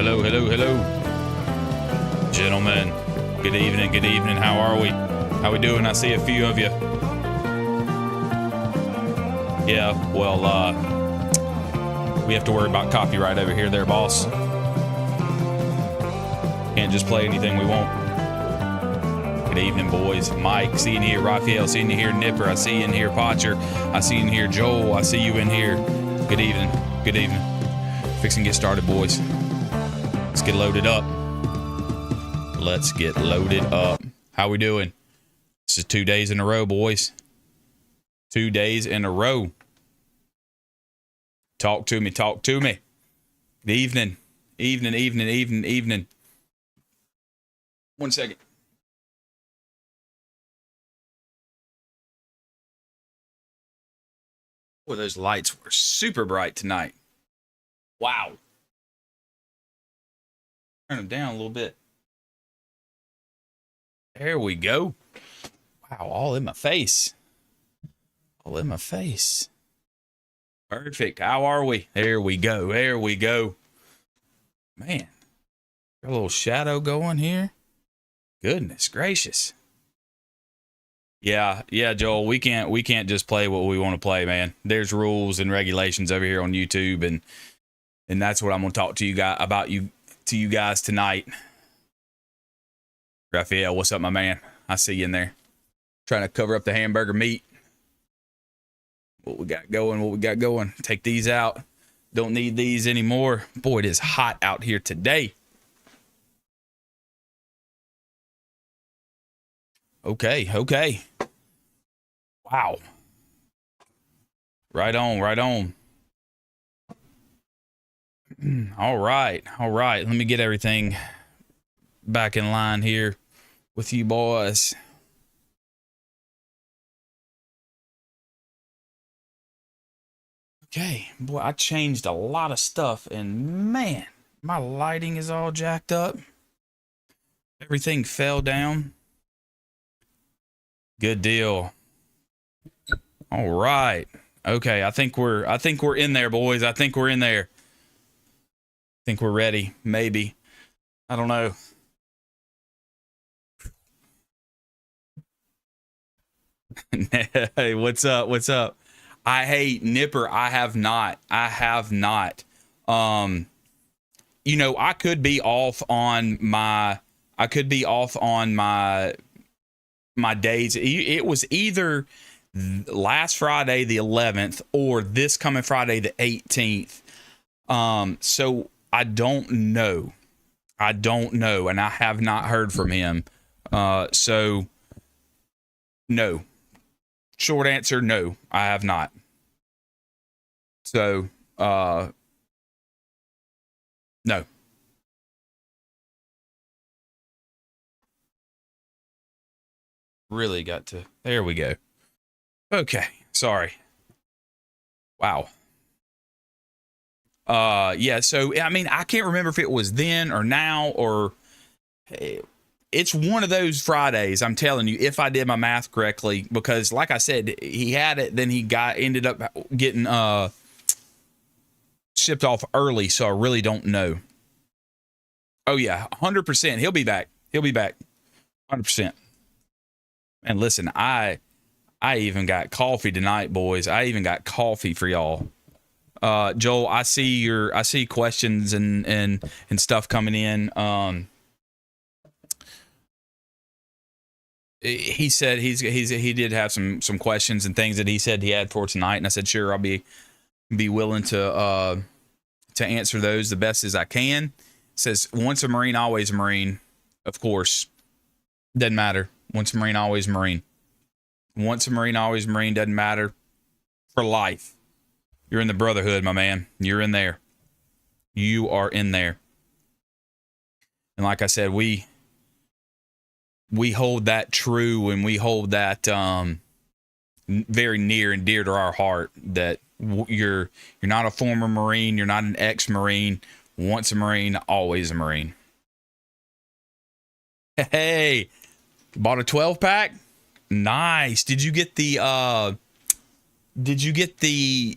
hello, hello, hello. Gentlemen, good evening, good evening. How are we? How we doing? I see a few of you. Yeah, well, we have to worry about copyright over here there, boss. Can't just play anything we want. Good evening, boys. Mike, seeing you here. Raphael, seeing you here. Nipper, I see you in here. Potcher, I see you in here. Joel, I see you in here. Good evening, good evening. Fixing to get started, boys. Let's get loaded up. Let's get loaded up. How we doing? This is 2 days in a row, boys. 2 days in a row. Talk to me, talk to me. Good evening. Evening, evening, evening, evening. 1 second. Boy, those lights were super bright tonight. Wow. Turn them down a little bit. There we go. Wow, all in my face. All in my face. Perfect. How are we? There we go. There we go. Man, got a little shadow going here. Goodness gracious. Yeah, Joel, we can't just play what we want to play, man. There's rules and regulations over here on YouTube, and that's what I'm going to talk to you guys about to you guys tonight. Raphael, what's up, my man? I see you in there. Trying to cover up the hamburger meat. What we got going. Take these out. Don't need these anymore. Boy, it is hot out here today. Okay. Wow. Right on. All right. Let me get everything back in line here with you boys. Okay, boy, I changed a lot of stuff, and man, my lighting is all jacked up. Everything fell down. Good deal. All right. Okay, I think we're in there, boys. I think we're in there. I think we're ready. Maybe. I don't know. Hey, what's up? I hate Nipper. I have not. You know, I could be off on my days. It was either last Friday the 11th or this coming Friday the 18th. So I don't know, and I have not heard from him. So no. Short answer, no, I have not. So, no. Really got to, there we go. Okay, sorry. Wow. Yeah, so, I mean, I can't remember if it was then or now or... It's one of those Fridays, I'm telling you, if I did my math correctly, because like I said, he had it, then he ended up getting shipped off early, so I really don't know. Oh yeah, 100%. He'll be back. 100%. And listen, I even got coffee tonight, boys. I even got coffee for y'all. Joel, I see questions and stuff coming in. He said he did have some questions and things that he said he had for tonight, and I said sure, I'll be willing to answer those the best as I can. It says once a Marine, always a Marine. Of course, doesn't matter. Once a Marine, always a Marine. Once a Marine, always a Marine. Doesn't matter. For life, you're in the brotherhood, my man. You're in there. You are in there. And like I said, we hold that true, and we hold that very near and dear to our heart, that you're not a former Marine, you're not an ex-Marine. Once a Marine, always a Marine. Hey, bought a 12-pack? Nice. Did you get the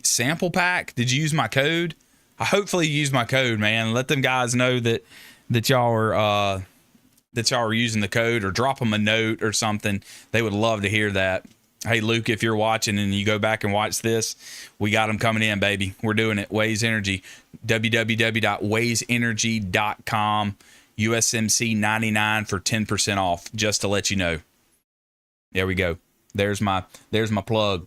sample pack? Did you use my code? hopefully use my code, man. Let them guys know that y'all are using the code, or drop them a note or something. They would love to hear that. Hey, Luke, if you're watching and you go back and watch this, we got them coming in, baby. We're doing it. Waze Energy, www.wazeenergy.com, USMC 99 for 10% off, just to let you know. There we go. There's my plug.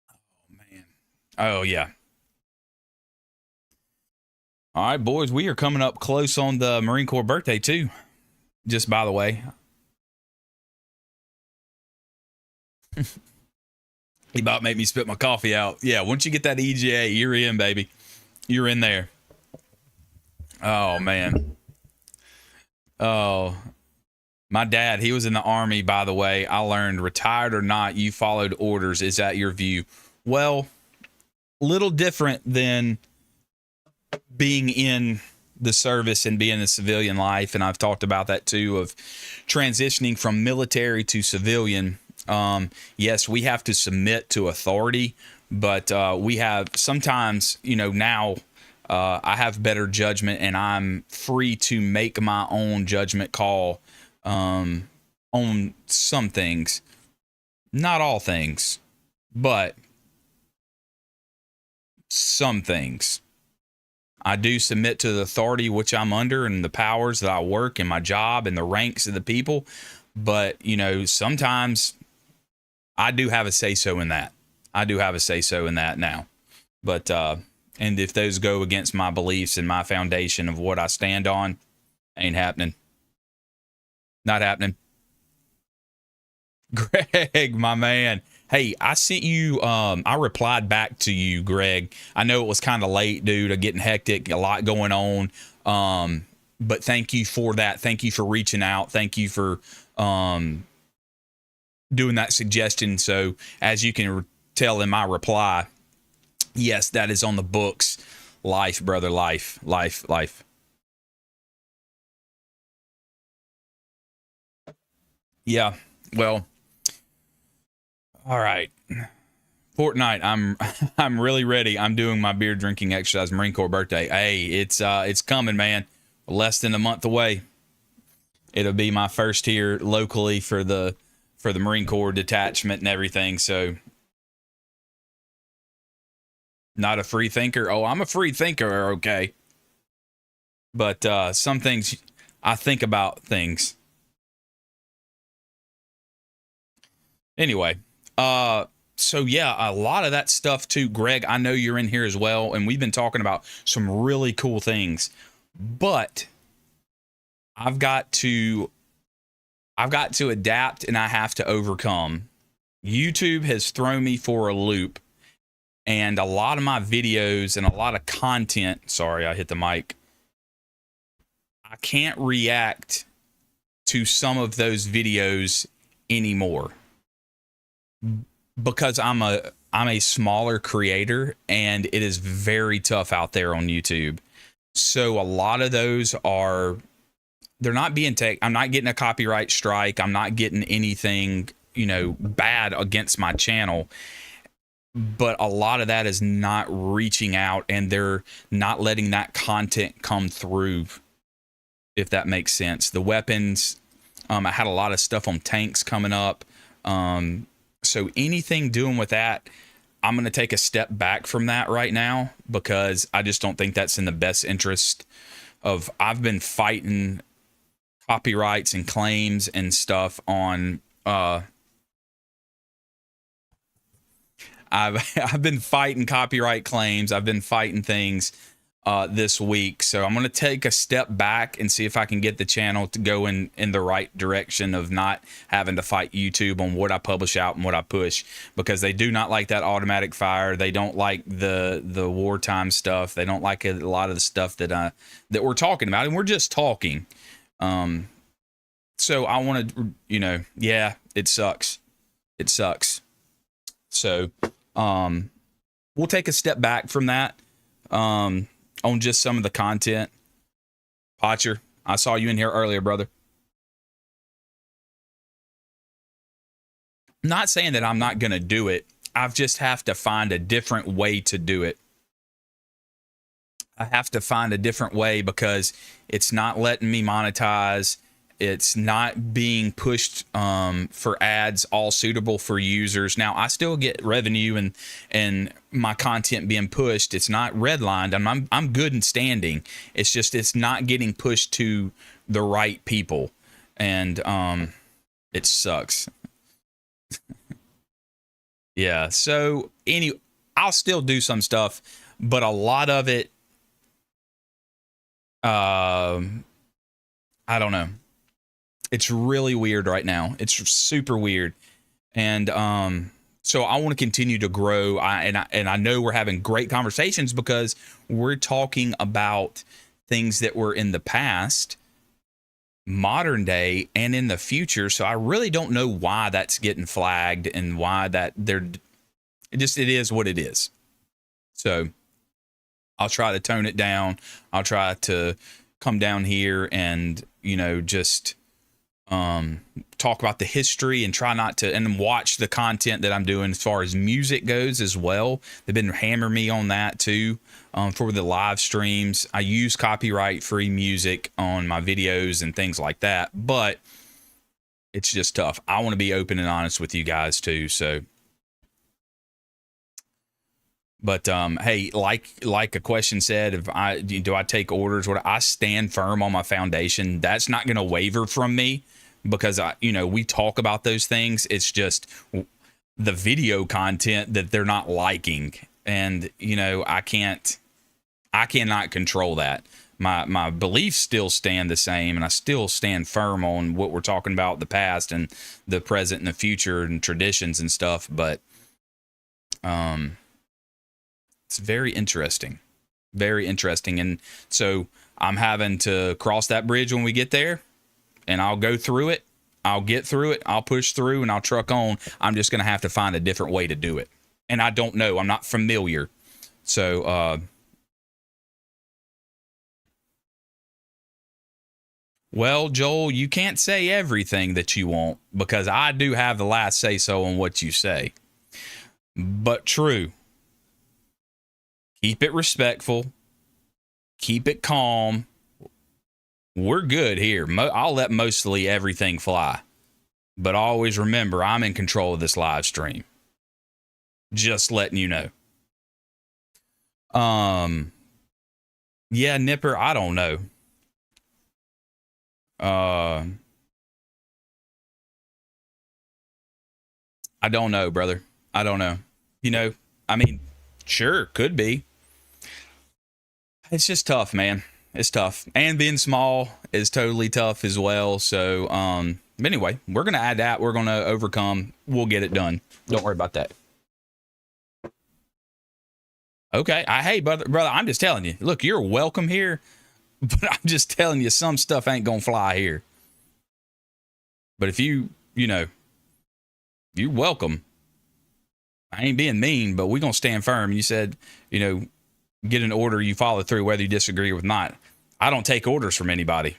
Oh, man. Oh, yeah. All right, boys, we are coming up close on the Marine Corps birthday, too. Just by the way. He about made me spit my coffee out. Yeah, once you get that EGA, you're in, baby. You're in there. Oh, man. Oh, my dad, he was in the Army, by the way. I learned, retired or not, you followed orders. Is that your view? Well, little different than being in the service and being in civilian life. And I've talked about that too, of transitioning from military to civilian. Yes, we have to submit to authority, but we have sometimes, now I have better judgment, and I'm free to make my own judgment call on some things. Not all things, but some things. I do submit to the authority which I'm under, and the powers that I work, and my job, and the ranks of the people. But, sometimes I do have a say-so in that. I do have a say-so in that now. But, and if those go against my beliefs and my foundation of what I stand on, ain't happening. Not happening. Greg, my man. Hey, I sent you, I replied back to you, Greg. I know it was kind of late, dude. Getting hectic, a lot going on. But thank you for that. Thank you for reaching out. Thank you for doing that suggestion. So as you can tell in my reply, yes, that is on the books. Life, brother, life. Yeah, well, all right. Fortnite, I'm really ready. I'm doing my beer drinking exercise. Marine Corps birthday. Hey, it's coming, man. Less than a month away. It'll be my first here locally for the Marine Corps detachment and everything. So, not a free thinker. Oh, I'm a free thinker. Okay, but some things I think about things. Anyway, so yeah, a lot of that stuff too, Greg. I know you're in here as well, and we've been talking about some really cool things, but I've got to adapt, and I have to overcome. YouTube has thrown me for a loop, and a lot of my videos and a lot of content, sorry, I hit the mic. I can't react to some of those videos anymore, because I'm a smaller creator, and it is very tough out there on YouTube. So a lot of those they're not being I'm not getting a copyright strike. I'm not getting anything, bad against my channel. But a lot of that is not reaching out, and they're not letting that content come through, if that makes sense. The weapons, I had a lot of stuff on tanks coming up. So anything doing with that, I'm going to take a step back from that right now, because I just don't think that's in the best interest of, I've been fighting copyrights and claims and stuff on, I've been fighting copyright claims. I've been fighting things this week. So I'm going to take a step back and see if I can get the channel to go in the right direction of not having to fight YouTube on what I publish out and what I push, because they do not like that automatic fire. They don't like the wartime stuff. They don't like a lot of the stuff that we're talking about, and we're just talking. So I want to, yeah, it sucks. It sucks. So, we'll take a step back from that. On just some of the content. Potcher, I saw you in here earlier, brother. Not saying that I'm not going to do it. I've just have to find a different way to do it. I have to find a different way because it's not letting me monetize. It's not being pushed for ads all suitable for users. Now I still get revenue and my content being pushed. It's not redlined. I'm good in standing. It's just it's not getting pushed to the right people, and it sucks. Yeah. So anyway, I'll still do some stuff, but a lot of it, I don't know. It's really weird right now. It's super weird. And so I want to continue to grow. I know we're having great conversations because we're talking about things that were in the past, modern day, and in the future. So I really don't know why that's getting flagged and why that it is what it is. So I'll try to tone it down. I'll try to come down here and, just talk about the history and try not to, and watch the content that I'm doing as far as music goes as well. They've been hammering me on that too, for the live streams. I use copyright free music on my videos and things like that, but it's just tough. I want to be open and honest with you guys too. So, but hey, like a question said, do I take orders? I stand firm on my foundation. That's not going to waver from me because we talk about those things. It's just the video content that they're not liking, and I cannot control that. My beliefs still stand the same, and I still stand firm on what we're talking about, the past and the present and the future and traditions and stuff. But it's very interesting. And so I'm having to cross that bridge when we get there, and I'll go through it. I'll get through it. I'll push through, and I'll truck on. I'm just going to have to find a different way to do it. And I don't know. I'm not familiar. So, well, Joel, you can't say everything that you want because I do have the last say so on what you say. But true. Keep it respectful. Keep it calm. We're good here. I'll let mostly everything fly. But always remember, I'm in control of this live stream. Just letting you know. Yeah, Nipper, I don't know. I don't know, brother. I don't know. Sure, could be. It's just tough, man. It's tough. And being small is totally tough as well. So, but anyway, we're going to add that. We're going to overcome. We'll get it done. Don't worry about that. Okay. Hey, brother, I'm just telling you. Look, you're welcome here. But I'm just telling you, some stuff ain't going to fly here. But if you're welcome. I ain't being mean, but we're going to stand firm. You said, get an order, you follow through, whether you disagree with not. I don't take orders from anybody.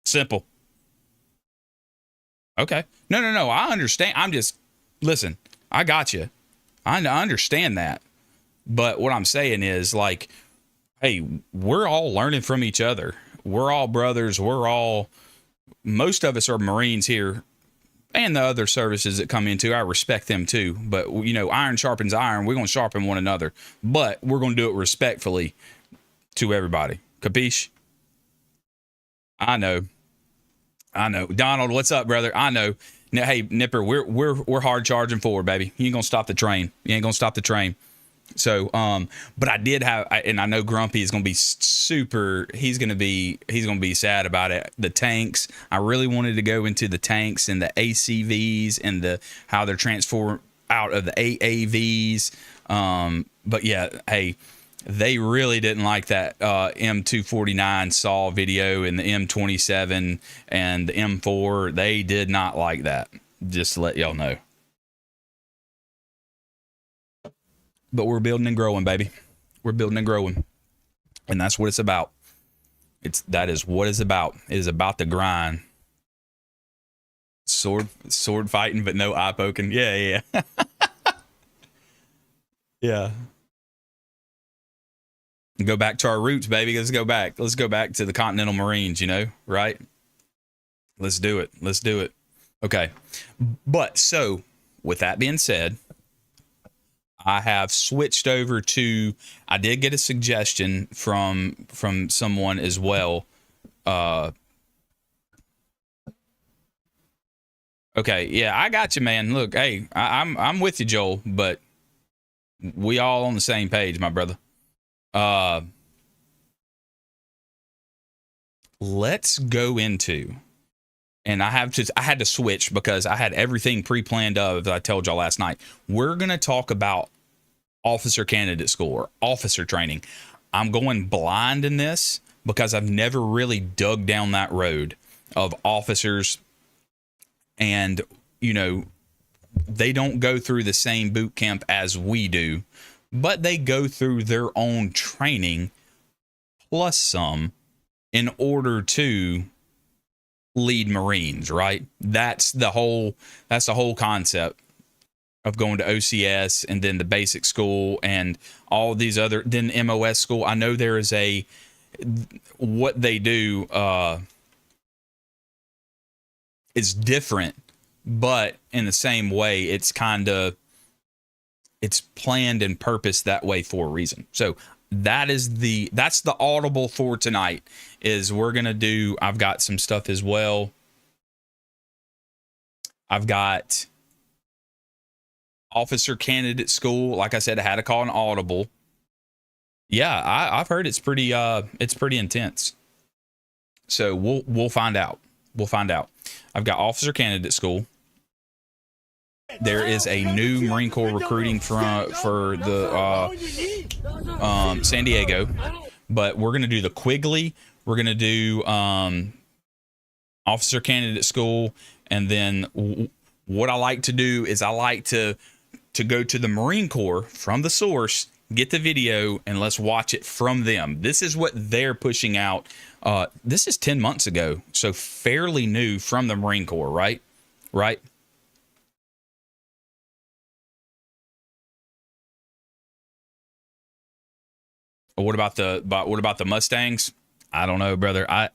Simple. Okay. No. I understand. Listen, I got you. I understand that. But what I'm saying is, like, hey, we're all learning from each other. We're all brothers. Most of us are Marines here. And the other services that come into, I respect them too. But, iron sharpens iron. We're going to sharpen one another. But we're going to do it respectfully to everybody. Capiche? I know. Donald, what's up, brother? I know. Now, hey, Nipper, we're hard charging forward, baby. You ain't going to stop the train. So, but I did have, and I know Grumpy is going to be he's going to be sad about it. The tanks, I really wanted to go into the tanks and the ACVs and how they're transformed out of the AAVs. But yeah, hey, they really didn't like that, M249 SAW video and the M27 and the M4. They did not like that. Just to let y'all know. But we're building and growing, baby. We're building and growing. And that's what it's about. That is what it's about. It is about the grind. Sword fighting, but no eye poking. Yeah. Yeah. Go back to our roots, baby. Let's go back. Let's go back to the Continental Marines, right? Let's do it. Let's do it. Okay. But so, with that being said, I have switched over to, I did get a suggestion from someone as well. Okay, yeah, I got you, man. Look, hey, I'm with you, Joel, but we all on the same page, my brother. Let's go into, and I had to switch because I had everything pre-planned of that I told y'all last night. We're gonna talk about officer candidate school or officer training. I'm going blind in this because I've never really dug down that road of officers, and they don't go through the same boot camp as we do, but they go through their own training plus some in order to lead Marines, right? That's the whole concept of going to OCS and then the basic school and all these other, then MOS school. I know there is what they do is different, but in the same way, it's planned and purposed that way for a reason. So that's the audible for tonight is we're going to do, I've got some stuff as well. I've got officer candidate school. Like I said, I had to call an audible. Yeah, I've heard it's pretty intense. So we'll find out. We'll find out. I've got officer candidate school. There is a new Marine Corps recruiting for the San Diego, but we're going to do the Quigley. We're going to do officer candidate school, and then what I like to do is I like to go to the Marine Corps from the source, get the video, and let's watch it from them. This is what they're pushing out. This is 10 months ago, so fairly new from the Marine Corps, right? Right. What about the Mustangs? I don't know, brother. I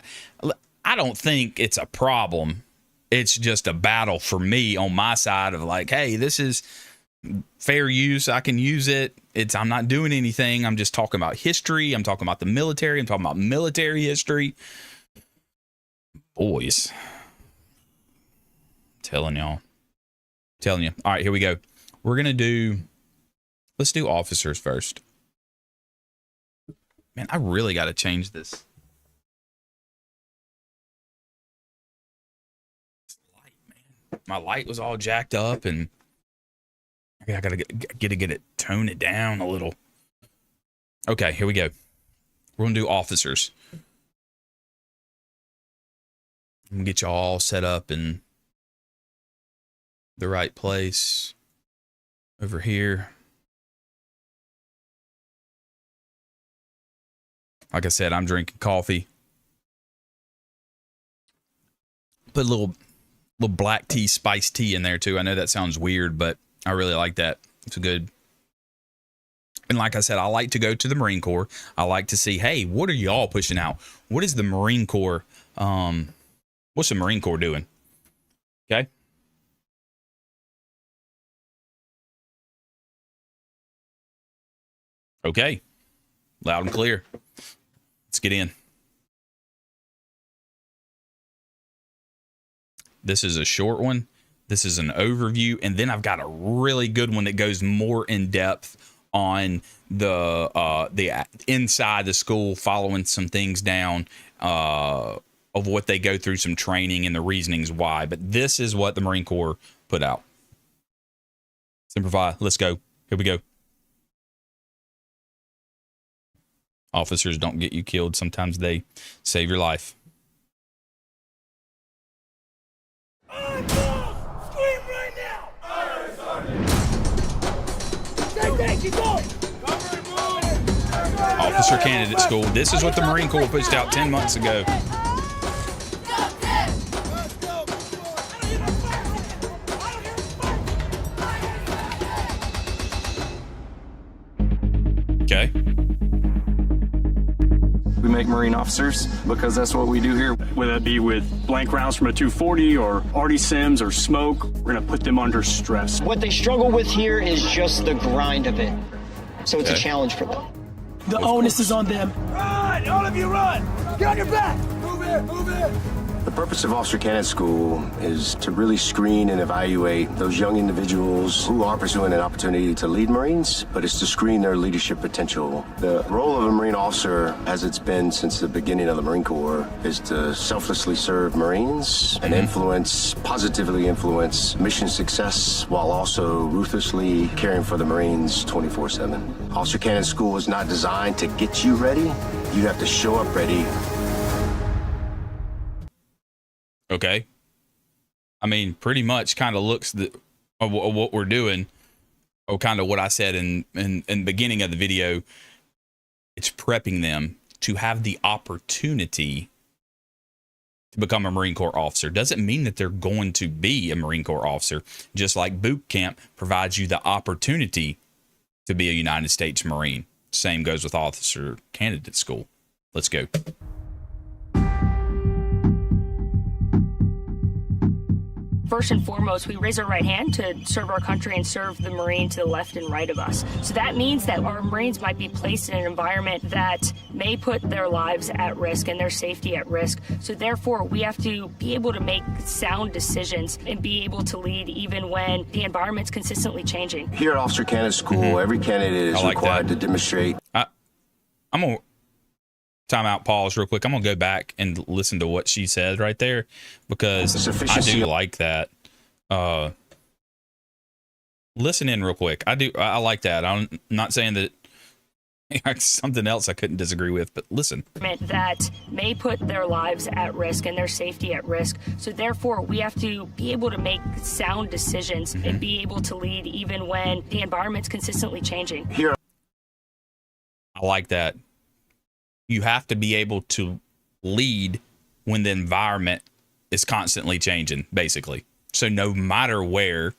don't think it's a problem. It's just a battle for me on my side of like, hey, this is fair use. I can use it. I'm not doing anything. I'm just talking about history. I'm talking about the military. I'm talking about military history. Boys. Telling you. All right, here we go. Let's do officers first. Man, I really got to change this. Light, man. My light was all jacked up, and I got to get it, tone it down a little. Okay, here we go. We're going to do officers. I'm going to get you all set up in the right place over here. Like I said, I'm drinking coffee. Put a little black tea, spiced tea in there too. I know that sounds weird, but I really like that. It's good. And like I said, I like to go to the Marine Corps. I like to see, hey, what are y'all pushing out? What is the Marine Corps? What's the Marine Corps doing? Okay. Okay. Loud and clear. Let's get in. This is a short one. This is an overview. And then I've got a really good one that goes more in depth on the inside the school, following some things down of what they go through, some training and the reasonings why. But this is what the Marine Corps put out. Semper Fi. Let's go. Here we go. Officers don't get you killed. Sometimes they save your life. Scream right now! Officer candidate school. This is what the Marine Corps pushed out 10 months ago. We make Marine officers because that's what we do here. Whether that be with blank rounds from a 240 or arty sims or smoke, we're going to put them under stress. What they struggle with here is just the grind of it. So it's a challenge for them. The onus is on them. Run! All of you run! Get on your back! Move in! Move in! The purpose of Officer Candidate School is to really screen and evaluate those young individuals who are pursuing an opportunity to lead Marines, but it's to screen their leadership potential. The role of a Marine officer, as it's been since the beginning of the Marine Corps, is to selflessly serve Marines and positively influence mission success while also ruthlessly caring for the Marines 24/7. Officer Candidate School is not designed to get you ready. You have to show up ready. Okay. I mean, pretty much kind of looks of what we're doing, or kind of what I said in the beginning of the video. It's prepping them to have the opportunity to become a Marine Corps officer. Doesn't mean that they're going to be a Marine Corps officer, just like boot camp provides you the opportunity to be a United States Marine. Same goes with Officer Candidate School. Let's go. First and foremost, we raise our right hand to serve our country and serve the Marine to the left and right of us. So that means that our Marines might be placed in an environment that may put their lives at risk and their safety at risk. So therefore, we have to be able to make sound decisions and be able to lead even when the environment's consistently changing. Here at Officer Candidate School, every candidate is required to demonstrate. I'm going to time out, pause real quick. I'm going to go back and listen to what she said right there, because I do like that. Listen in real quick. I like that. I'm not saying that something else I couldn't disagree with, but listen. That may put their lives at risk and their safety at risk. So therefore, we have to be able to make sound decisions and be able to lead even when the environment's consistently changing. Here, I like that. You have to be able to lead when the environment is constantly changing, basically. So no matter where,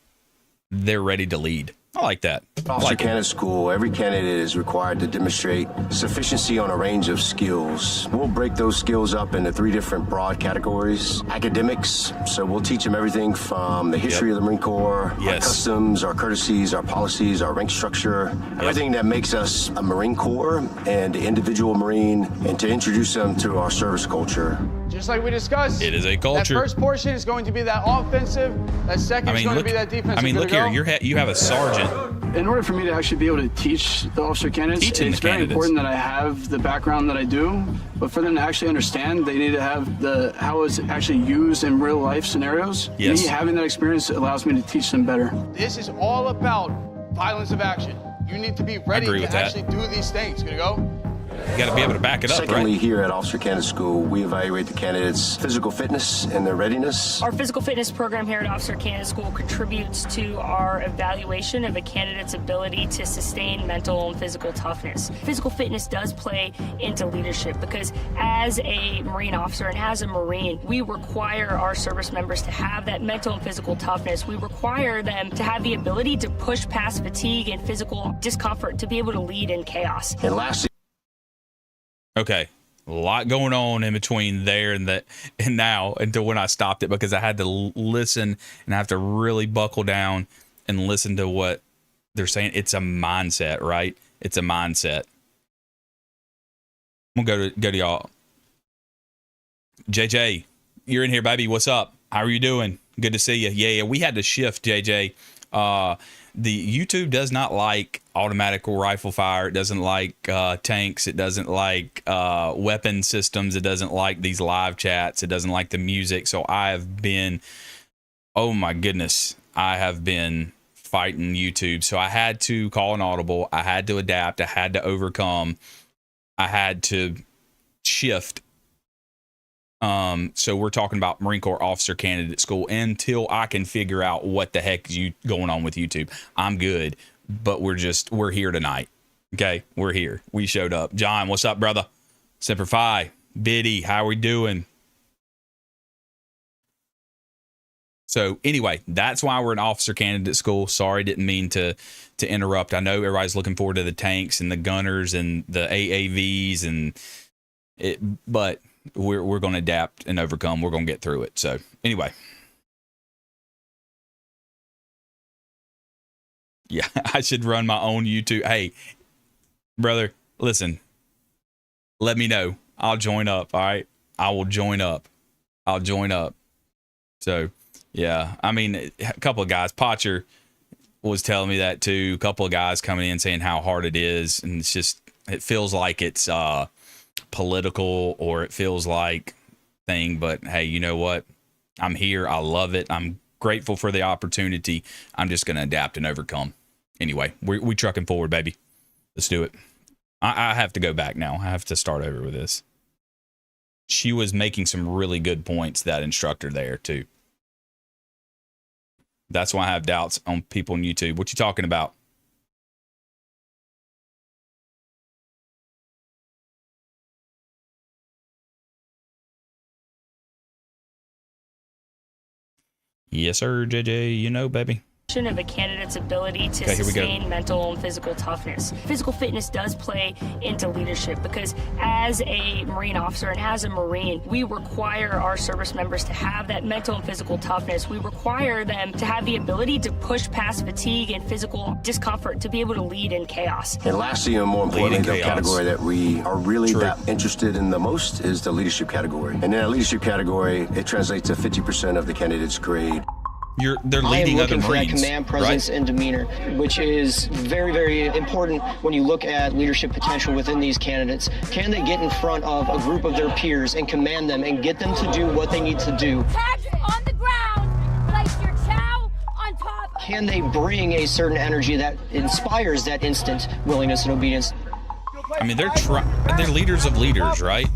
they're ready to lead. I like that. Officer Candidate School, every candidate is required to demonstrate sufficiency on a range of skills. We'll break those skills up into 3 different broad categories. Academics, so we'll teach them everything from the history of the Marine Corps, our customs, our courtesies, our policies, our rank structure, everything that makes us a Marine Corps and individual Marine, and to introduce them to our service culture. Just like we discussed, it is a culture. That first portion is going to be that offensive. That second is going to be that defensive. I mean, look here. You have a sergeant. In order for me to actually be able to teach the officer candidates, it's very important that I have the background that I do. But for them to actually understand, they need to have how it's actually used in real life scenarios. Yes. Me having that experience allows me to teach them better. This is all about violence of action. You need to be ready to actually do these things. Gonna go? You got to be able to back it up, Secondly, right? here at Officer Candidate School, we evaluate the candidates' physical fitness and their readiness. Our physical fitness program here at Officer Candidate School contributes to our evaluation of a candidate's ability to sustain mental and physical toughness. Physical fitness does play into leadership because as a Marine officer and as a Marine, we require our service members to have that mental and physical toughness. We require them to have the ability to push past fatigue and physical discomfort to be able to lead in chaos. And lastly, okay, a lot going on in between there and now until when I stopped it, because I had to listen and I have to really buckle down and listen to what they're saying. It's a mindset, right? It's a mindset. I'm gonna go to y'all. JJ, you're in here, baby. What's up? How are you doing? Good to see you. Yeah. We had to shift, JJ. The YouTube does not like automatic rifle fire. It doesn't like tanks. It doesn't like weapon systems. It doesn't like these live chats. It doesn't like the music. So I have been, oh my goodness, I have been fighting YouTube. So I had to call an audible. I had to adapt. I had to overcome. I had to shift. So we're talking about Marine Corps Officer Candidate School until I can figure out what the heck is going on with YouTube. I'm good, but we're here tonight. Okay, we're here. We showed up. John, what's up, brother? Semper Fi. Biddy, how we doing? So anyway, that's why we're in Officer Candidate School. Sorry, didn't mean to interrupt. I know everybody's looking forward to the tanks and the gunners and the AAVs and But we're going to adapt and overcome. We're going to get through it. So anyway. Yeah, I should run my own YouTube. Hey, brother, listen, let me know. I'll join up. All right. I will join up. I'll join up. So, yeah, I mean, a couple of guys, Potcher was telling me that too. A couple of guys coming in saying how hard it is. And it's just, it feels like it's political, or it feels like thing. But hey, you know what? I'm here. I love it. I'm grateful for the opportunity. I'm just going to adapt and overcome. Anyway, we trucking forward, baby. Let's do it. I have to go back now. I have to start over with this. She was making some really good points, that instructor there too. That's why I have doubts on people on YouTube. What you talking about? Yes, sir, JJ. You know, baby. Of a candidate's ability to sustain mental and physical toughness. Physical fitness does play into leadership, because as a Marine officer and as a Marine, we require our service members to have that mental and physical toughness. We require them to have the ability to push past fatigue and physical discomfort to be able to lead in chaos. And lastly, and more importantly, the category that we are really that interested in the most is the leadership category. And in that leadership category, it translates to 50% of the candidate's grade. They're leading other Marines, for that command presence and demeanor, which is very, very important when you look at leadership potential within these candidates. Can they get in front of a group of their peers and command them and get them to do what they need to do? Tags on the ground, place your chow on top. Can they bring a certain energy that inspires that instant willingness and obedience? I mean, they're leaders of leaders, right?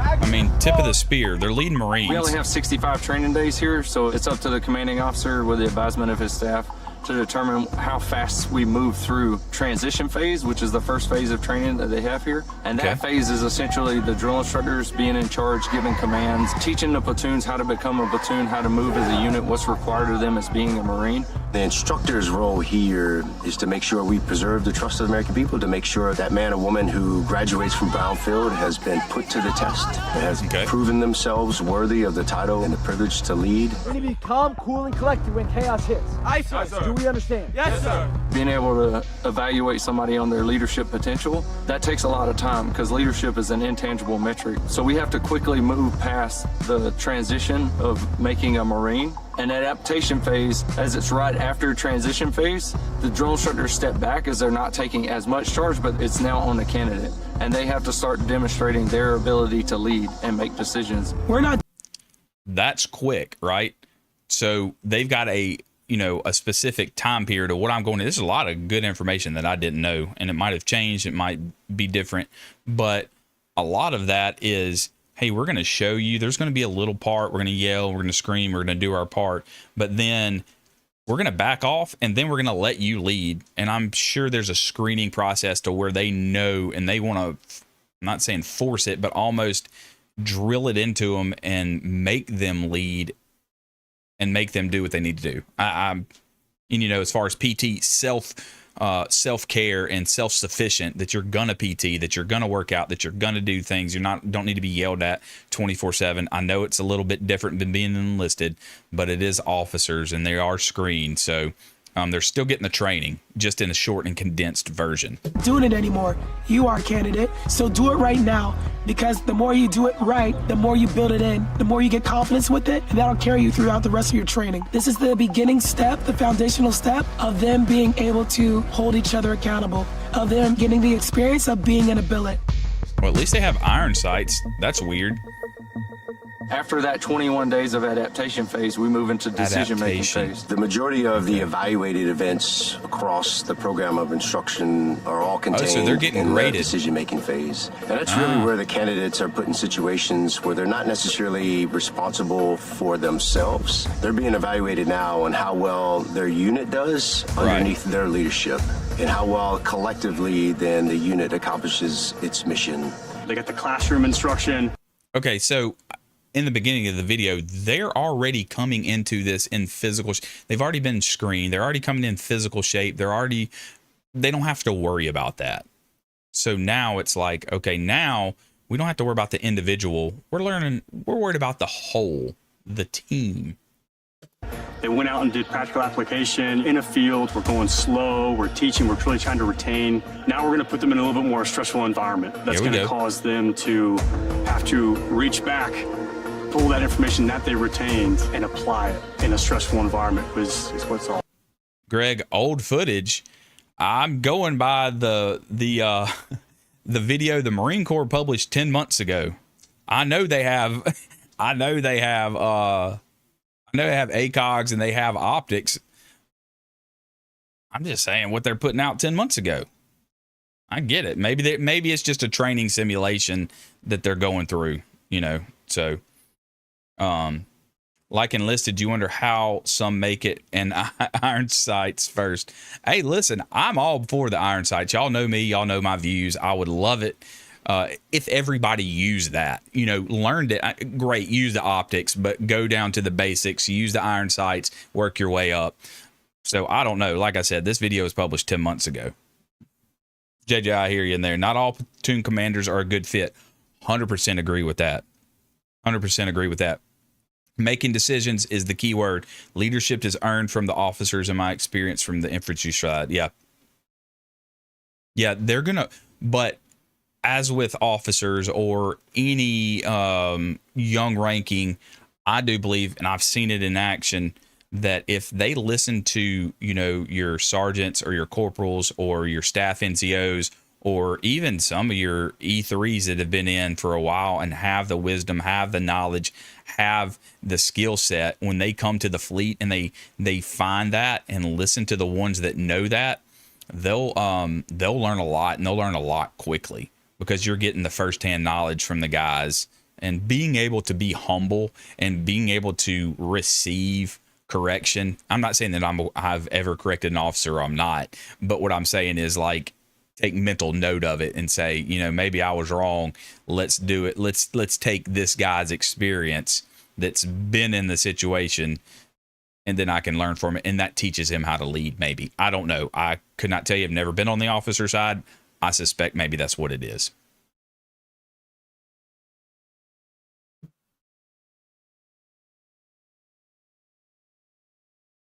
I mean, tip of the spear. They're leading Marines. We only have 65 training days here, so it's up to the commanding officer with the advisement of his staff to determine how fast we move through transition phase, which is the first phase of training that they have here. And that phase is essentially the drill instructors being in charge, giving commands, teaching the platoons how to become a platoon, how to move as a unit, what's required of them as being a Marine. The instructor's role here is to make sure we preserve the trust of the American people, to make sure that man or woman who graduates from Brownfield has been put to the test, has proven themselves worthy of the title and the privilege to lead. We need to be calm, cool, and collected when chaos hits. Aye, sir. Do we understand? Yes, sir. Being able to evaluate somebody on their leadership potential, that takes a lot of time, because leadership is an intangible metric. So we have to quickly move past the transition of making a Marine. And adaptation phase, as it's right after transition phase, the drill instructors step back as they're not taking as much charge, but it's now on the candidate. And they have to start demonstrating their ability to lead and make decisions. That's quick, right? So they've got a specific time period of what I'm going to. This is a lot of good information that I didn't know, and it might have changed. It might be different, but a lot of that is, hey, we're going to show you. There's going to be a little part. We're going to yell. We're going to scream. We're going to do our part. But then we're going to back off, and then we're going to let you lead. And I'm sure there's a screening process to where they know, and they want to, I'm not saying force it, but almost drill it into them and make them lead and make them do what they need to do. And as far as PT, self-care and self-sufficient, that you're gonna PT, that you're gonna work out, that you're gonna do things. Don't need to be yelled at 24/7. I know it's a little bit different than being enlisted, but it is officers and they are screened, so they're still getting the training, just in a short and condensed version. Doing it anymore. You are a candidate, so do it right now, because the more you do it right, the more you build it in, the more you get confidence with it, and that'll carry you throughout the rest of your training. This is the beginning step, the foundational step of them being able to hold each other accountable, of them getting the experience of being in a billet. Well, at least they have iron sights. That's weird. After that 21 days of adaptation phase, we move into decision-making phase. The majority of the evaluated events across the program of instruction are all contained in the decision-making phase. And that's really where the candidates are put in situations where they're not necessarily responsible for themselves. They're being evaluated now on how well their unit does underneath their leadership, and how well collectively then the unit accomplishes its mission. They got the classroom instruction. Okay, so in the beginning of the video, they're already coming into this in physical. They've already been screened. They're already coming in physical shape. They don't have to worry about that. So now it's like, okay, now We don't have to worry about the individual. We're worried about the whole, the team. They went out and did practical application in a field. We're going slow. We're teaching. We're really trying to retain. Now we're going to put them in a little bit more stressful environment. That's going to cause them to have to reach back, pull that information that they retained, and apply it in a stressful environment is what's all. Greg, old footage. I'm going by the video the Marine Corps published 10 months ago. I know they have ACOGs and they have optics. I'm just saying what they're putting out 10 months ago. I get it. Maybe it's just a training simulation that they're going through, So, like enlisted, you wonder how some make it and iron sights first. Hey, listen, I'm all for the iron sights. Y'all know me. Y'all know my views. I would love it if everybody used that. Learned it. Great, use the optics, but go down to the basics. Use the iron sights. Work your way up. So I don't know. Like I said, this video was published 10 months ago. JJ, I hear you in there. Not all platoon commanders are a good fit. 100% agree with that. 100% agree with that. Making decisions is the key word. Leadership is earned from the officers, in my experience, from the infantry side. Yeah, they're gonna. But as with officers or any young ranking, I do believe, and I've seen it in action, that if they listen to your sergeants or your corporals or your staff NCOs or even some of your E3s that have been in for a while and have the wisdom, have the knowledge, have the skill set, when they come to the fleet and they find that and listen to the ones that know that, they'll learn a lot, and they'll learn a lot quickly because you're getting the firsthand knowledge from the guys, and being able to be humble and being able to receive correction. I'm not saying that I've ever corrected an officer, or I'm not, but what I'm saying is, like, take mental note of it and say, maybe I was wrong. Let's do it. Let's take this guy's experience that's been in the situation, and then I can learn from it. And that teaches him how to lead. Maybe. I don't know. I could not tell you. I've never been on the officer side. I suspect maybe that's what it is.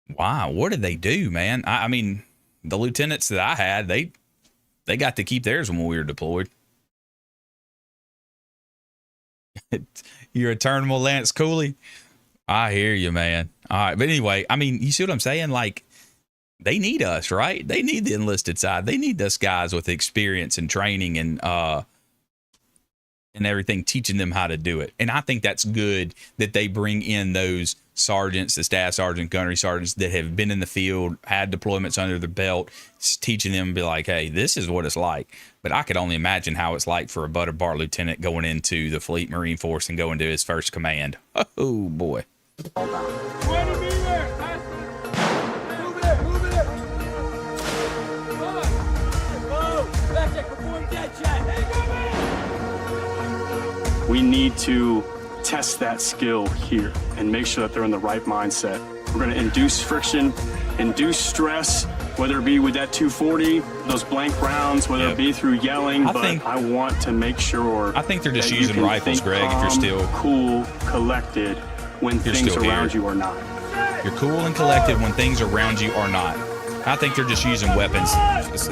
Wow. What did they do, man? I mean, the lieutenants that I had, they got to keep theirs when we were deployed. You're a terminal Lance Cooley. I hear you, man. All right. But anyway, I mean, you see what I'm saying? Like, they need us, right? They need the enlisted side. They need us guys with experience and training and everything, teaching them how to do it. And I think that's good that they bring in those sergeants, the staff sergeant, gunnery sergeants that have been in the field, had deployments under their belt, teaching them to be like, hey, this is what it's like. But I could only imagine how it's like for a butter bar lieutenant going into the Fleet Marine Force and going to his first command. Oh, boy. We need to test that skill here and make sure that they're in the right mindset. We're going to induce friction, induce stress, whether it be with that 240, those blank rounds, whether it be through yelling. I want to make sure. I think they're just using rifles, Greg. If you're still cool, collected when things around you are not. You're cool and collected when things around you are not. I think they're just using weapons.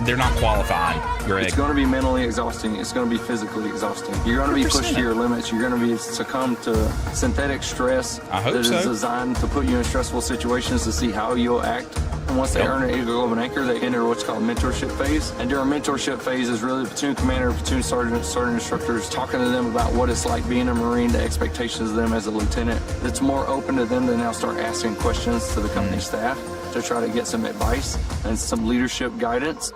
They're not qualifying, Greg. It's going to be mentally exhausting. It's going to be physically exhausting. You're going to be 100%. Pushed to your limits. You're going to be succumb to synthetic stress that is designed to put you in stressful situations to see how you'll act. And once they earn an eagle of an anchor, they enter what's called mentorship phase. And during mentorship phase is really the platoon commander, platoon sergeant, sergeant instructors talking to them about what it's like being a Marine, the expectations of them as a lieutenant. It's more open to them to now start asking questions to the company staff to try to get some advice and some leadership guidance.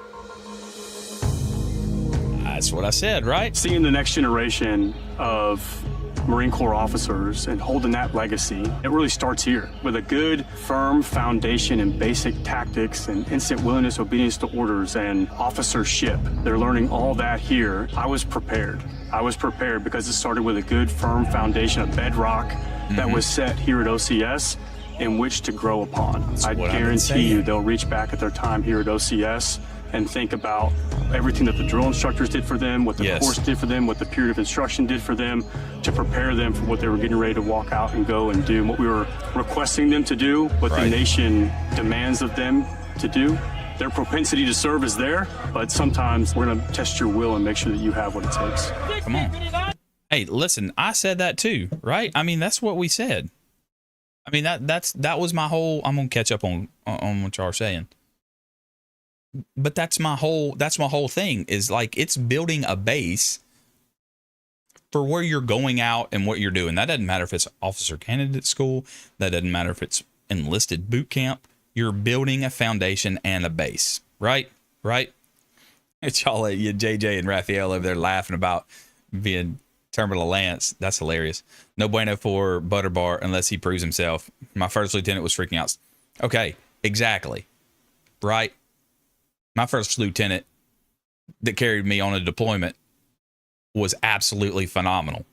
That's what I said, right? Seeing the next generation of Marine Corps officers and holding that legacy, it really starts here with a good, firm foundation in basic tactics and instant willingness, obedience to orders, and officership. They're learning all that here. I was prepared. Because it started with a good, firm foundation, a bedrock that was set here at OCS in which to grow upon. I guarantee you they'll reach back at their time here at OCS and think about everything that the drill instructors did for them, what the Yes. course did for them, what the period of instruction did for them, to prepare them for what they were getting ready to walk out and go and do, and what we were requesting them to do, what the nation demands of them to do. Their propensity to serve is there, but sometimes we're going to test your will and make sure that you have what it takes. Come on. Hey, listen, I said that too, right? I mean, that's what we said. I mean, that was my whole, I'm going to catch up on what y'all are saying. But that's my whole thing, is like, it's building a base for where you're going out and what you're doing. That doesn't matter if it's officer candidate school. That doesn't matter if it's enlisted boot camp. You're building a foundation and a base, right? Right? It's y'all, you JJ and Raphael over there laughing about being Terminal Lance. That's hilarious. No bueno for Butterbar unless he proves himself. My first lieutenant was freaking out. Okay, exactly. Right? My first lieutenant that carried me on a deployment was absolutely phenomenal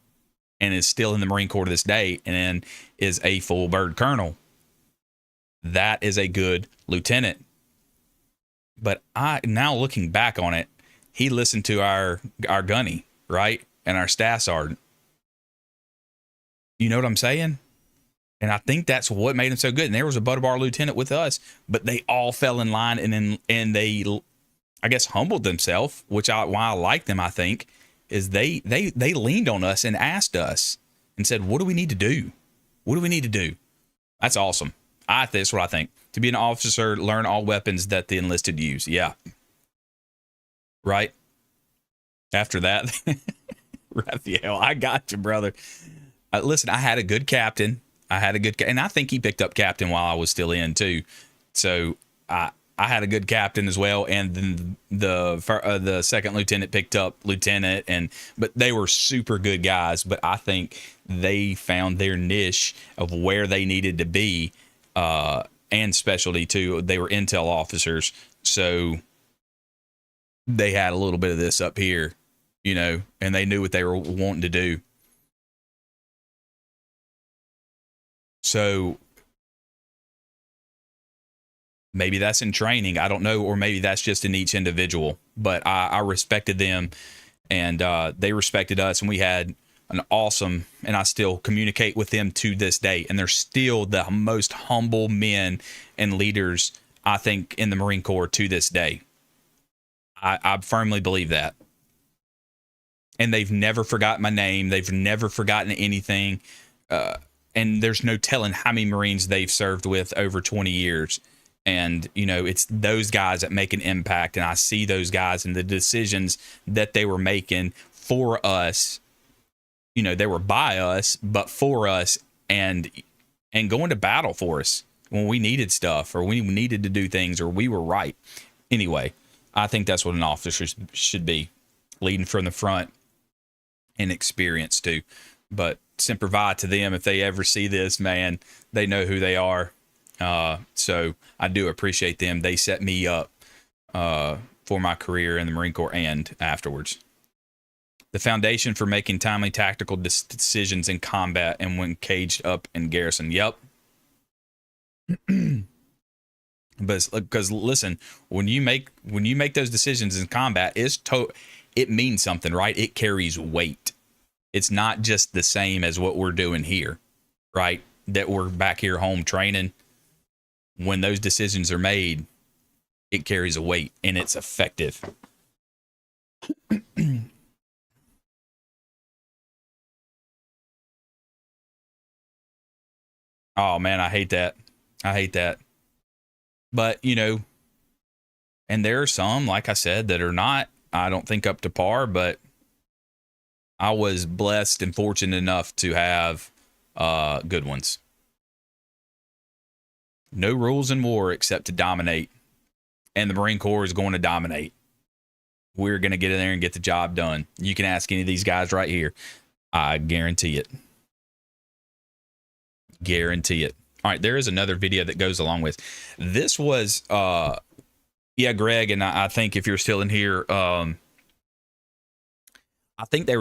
and is still in the Marine Corps to this day and is a full bird colonel. That is a good lieutenant. But now looking back on it, he listened to our gunny, right? And our staff sergeant. You know what I'm saying? And I think that's what made him so good. And there was a Butterbar lieutenant with us, but they all fell in line and they, I guess, humbled themselves, which why I like them, I think, is they leaned on us and asked us and said, what do we need to do? What do we need to do? That's awesome. That's what I think. To be an officer, learn all weapons that the enlisted use. Yeah. Right? After that, Raphael, I got you, brother. Listen, I had a good captain. And I think he picked up captain while I was still in too. So I had a good captain as well, and then the second lieutenant picked up lieutenant, but they were super good guys. But I think they found their niche of where they needed to be, and specialty too. They were intel officers, so they had a little bit of this up here, and they knew what they were wanting to do. So maybe that's in training. I don't know. Or maybe that's just in each individual. But I respected them, and they respected us. And we had an awesome, and I still communicate with them to this day. And they're still the most humble men and leaders, I think, in the Marine Corps to this day. I firmly believe that. And they've never forgotten my name. They've never forgotten anything. And there's no telling how many Marines they've served with over 20 years. And, it's those guys that make an impact. And I see those guys and the decisions that they were making for us. They were by us, but for us, and going to battle for us when we needed stuff or we needed to do things or we were right. Anyway, I think that's what an officer should be, leading from the front and experience too. But Semper Vi to them, if they ever see this, man, they know who they are. So I do appreciate them. They set me up for my career in the Marine Corps and afterwards. The foundation for making timely tactical decisions in combat and when caged up in garrison. Yep. But because listen, when you make those decisions in combat, it means something, right? It carries weight. It's not just the same as what we're doing here, right? That we're back here home training. When those decisions are made, it carries a weight and it's effective. Oh man, I hate that. But, and there are some, like I said, that are not, I don't think, up to par, but I was blessed and fortunate enough to have good ones. No rules in war except to dominate. And the Marine Corps is going to dominate. We're going to get in there and get the job done. You can ask any of these guys right here. I guarantee it. Guarantee it. All right, there is another video that goes along with. This was, Greg, and I think if you're still in here, I think they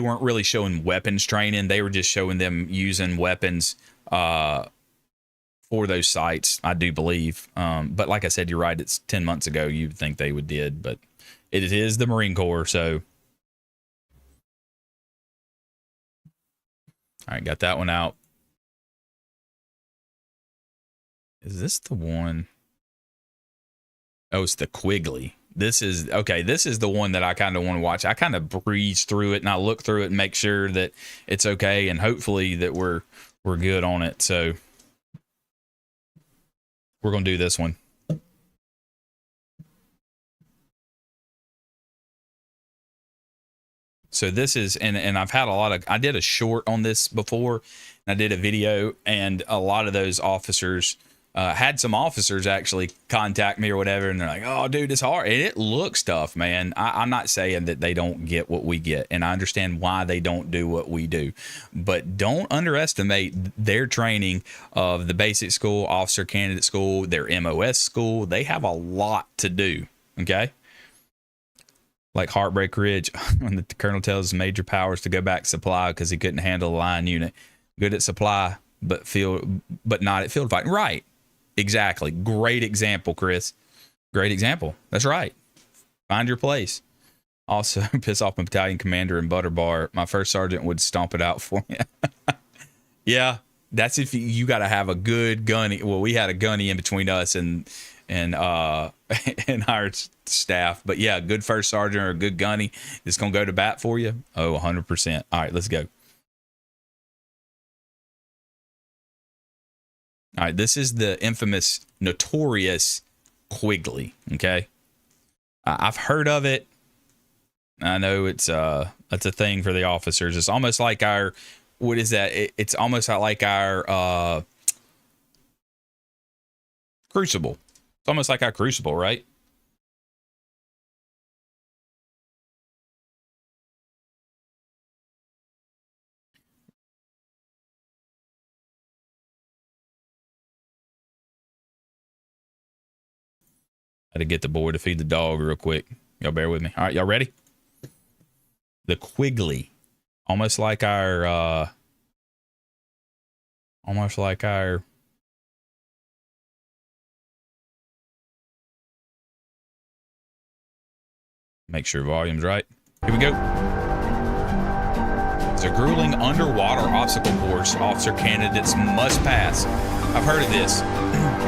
weren't really showing weapons training. They were just showing them using weapons for those sites, I do believe. But like I said, you're right. It's 10 months ago. You'd think they did, but it is the Marine Corps. So, all right, got that one out. Is this the one? Oh, it's the Quigley. This is the one that I kind of want to watch. I kind of breeze through it and I look through it and make sure that it's okay and hopefully that we're good on it. So we're going to do this one. So this is, and I've had I did a short on this before, and I did a video, and a lot of those officers, had some officers actually contact me or whatever, and they're like, oh, dude, it's hard. And it looks tough, man. I'm not saying that they don't get what we get, and I understand why they don't do what we do. But don't underestimate their training of the basic school, officer candidate school, their MOS school. They have a lot to do, okay? Like Heartbreak Ridge, when the colonel tells Major Powers to go back to supply because he couldn't handle the line unit. Good at supply, but not at field fighting. Right. Exactly. Great example, Chris. Great example. That's right. Find your place. Also, piss off my battalion commander in Butter Bar. My first sergeant would stomp it out for me. Yeah, that's if you got to have a good gunny. Well, we had a gunny in between us and our staff. But yeah, good first sergeant or a good gunny is going to go to bat for you. Oh, 100%. All right, let's go. All right, this is the infamous, notorious Quigley, okay? I've heard of it. I know it's a thing for the officers. It's almost like our, what is that? It's almost like our Crucible. It's almost like our Crucible, right? Had to get the boy to feed the dog real quick. Y'all bear with me. All right, y'all ready? The Quigley. Almost like our make sure volume's right. Here we go. It's a grueling underwater obstacle course officer candidates must pass. I've heard of this.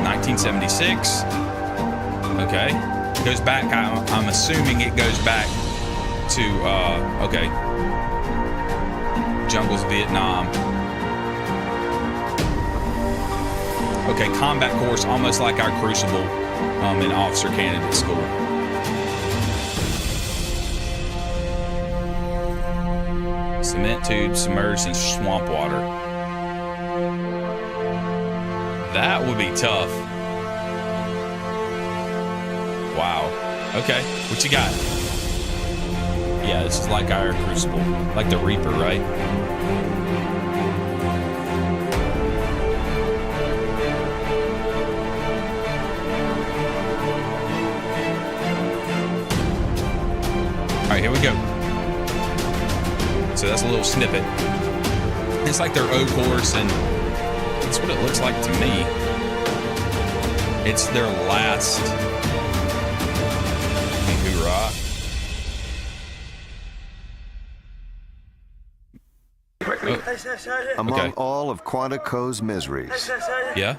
1976. Okay. It goes back. I'm assuming it goes back to, okay. Jungles, Vietnam. Okay, combat course, almost like our Crucible in officer candidate school. Cement tubes submerged in swamp water. That would be tough. Wow. Okay, what you got? Yeah, this is like our Crucible, like the Reaper, right? All right, here we go. So that's a little snippet. It's like their O course, and that's what it looks like to me. It's their last hoorah. Among all of Quantico's miseries, yeah,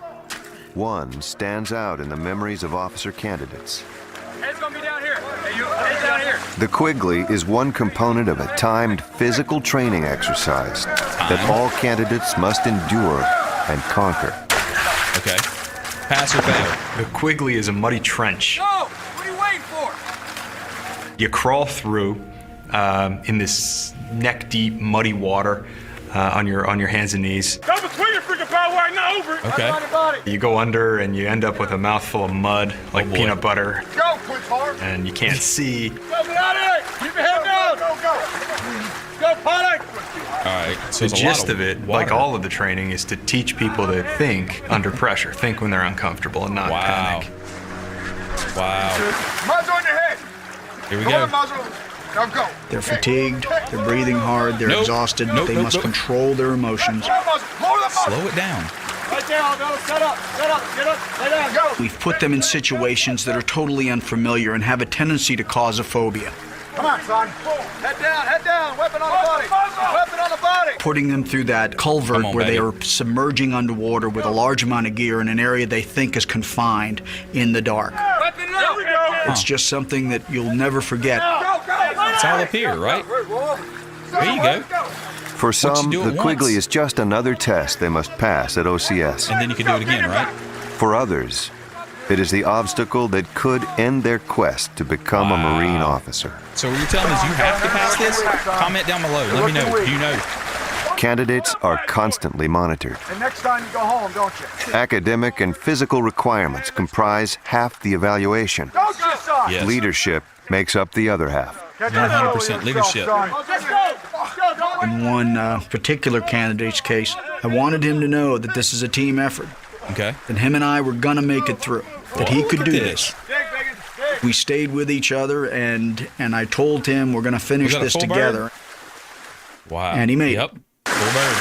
one stands out in the memories of officer candidates. It's gonna be down here. Hey, you, head down here. The Quigley is one component of a timed physical training exercise that all candidates must endure and conquer. Okay. Pass or fail? The Quigley is a muddy trench. Go! What are you waiting for? You crawl through in this neck-deep, muddy water on your hands and knees. Go between your freaking power right now, over it. Okay. You go under and you end up with a mouthful of mud, like peanut butter. Go, quick hard. And you can't see. Go, get out of there. Keep your head down. Go, go. Go, Pollock. All right. So the gist of it, like all of the training, is to teach people to think under pressure, think when they're uncomfortable and not panic. Wow. Muzzle on your head. Here we go. Muzzle. Now go. They're fatigued, they're breathing hard, they're exhausted, they must control their emotions. Slow it down. Right there, Aldo. Set up, get up, lay down, go. We've put them in situations that are totally unfamiliar and have a tendency to cause a phobia. Come on, son. Head down, weapon on the body. Weapon on the body. Putting them through that culvert where they are submerging underwater with a large amount of gear in an area they think is confined in the dark. Weapon now. It's just something that you'll never forget. It's all up here, right? There you go. For some, the Quigley is just another test they must pass at OCS. And then you can do it again, right? For others, it is the obstacle that could end their quest to become a Marine officer. So what you're telling us you have to pass this? Comment down below. Let me know. Do you know? Candidates are constantly monitored. And next time you go home, don't you? Academic and physical requirements comprise half the evaluation. Don't you, son? Yes. Leadership makes up the other half. 100% leadership. In one particular candidate's case, I wanted him to know that this is a team effort. Okay. That him and I were gonna make it through. That he could do this. We stayed with each other, and I told him we're gonna finish this together. Wow. And he made it. Full bird.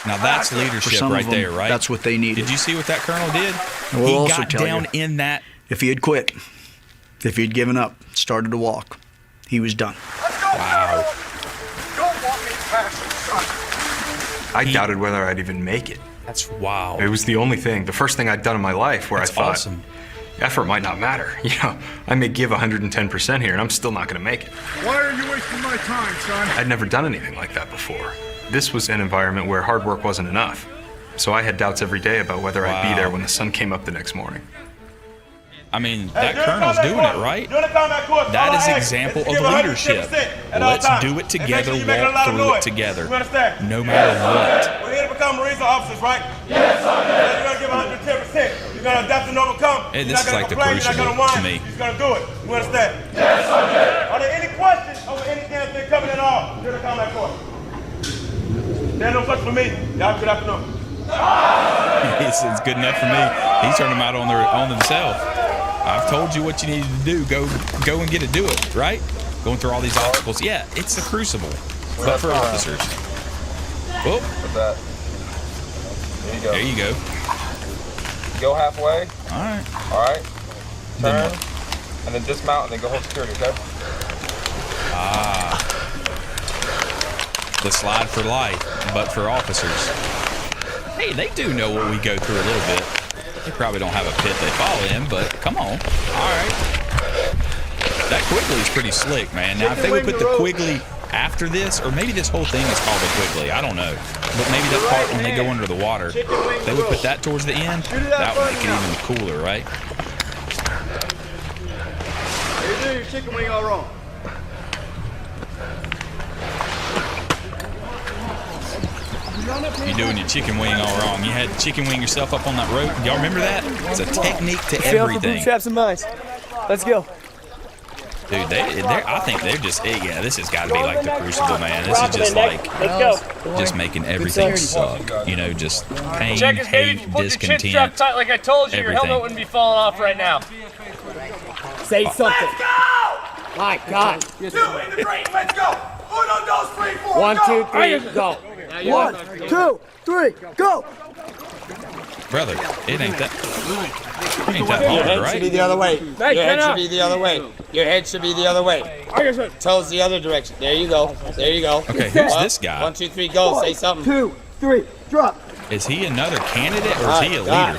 Now that's leadership right there, right? That's what they needed. Did you see what that colonel did? And we'll He also got tell down you, in that. if he had quit, if he had given up, started to walk, he was done. Wow. Don't walk me past you, son. I doubted whether I'd even make it. That's wow. It was the only thing, the first thing I'd done in my life where That's I thought, awesome. effort might not matter. You know, I may give 110% here and I'm still not going to make it. Why are you wasting my time, son? I'd never done anything like that before. This was an environment where hard work wasn't enough. So I had doubts every day about whether I'd be there when the sun came up the next morning. I mean, that colonel's doing it, right? That is example of leadership. Let's do it together, walk through it together, no matter what. We're here to become Marines or officers, right? Yes, sir. You're going to give 110%. You're going to adapt and overcome. Hey, this is like the crucible to me. You're going to do it. You understand? Yes, sir. Are there any questions over any damn thing coming at all during the combat course? There's no question for me. Y'all good afternoon. It's good enough for me. He's turning them out on themselves. I've told you what you need to do. Go and get it. Do it, right? Going through all these obstacles. Yeah, it's a crucible, but for officers. Whoop. That. There you go. There you go. Go halfway. All right. Turn, and then dismount, and then go hold security, okay? The slide for life, but for officers. Hey, they do know what we go through a little bit. They probably don't have a pit they fall in, but come on. All right. That Quigley's pretty slick, man. Now, if they would put the Quigley after this, or maybe this whole thing is called the Quigley, I don't know. But maybe that part when they go under the water, they would put that towards the end. That would make it even cooler, right? You're doing your chicken wing all wrong. You're doing your chicken wing all wrong. You had chicken wing yourself up on that rope. Y'all remember that? It's a technique to everything. Traps and mines. Let's go. Dude, I think they're just, yeah, this has got to be like the Crucible, man. This is just like, just making everything suck. You know, just pain, hate, discontent. Chin strap tight like I told you. Everything. Your helmet wouldn't be falling off right now. Say something. Let's go! My God. 2 in the break, let's go! 1, 2, 3, 4, 1, 2, 3, go. 1, 2, 3, go! Brother, it ain't that Your hard, head right? should be the other way. Your head should be the other way. Your head should be the other way. Toes the other direction. There you go. There you go. Okay, who's this guy? 1, 2, 3, go. Say something. 2, 3, drop. Is he another candidate or is he a leader?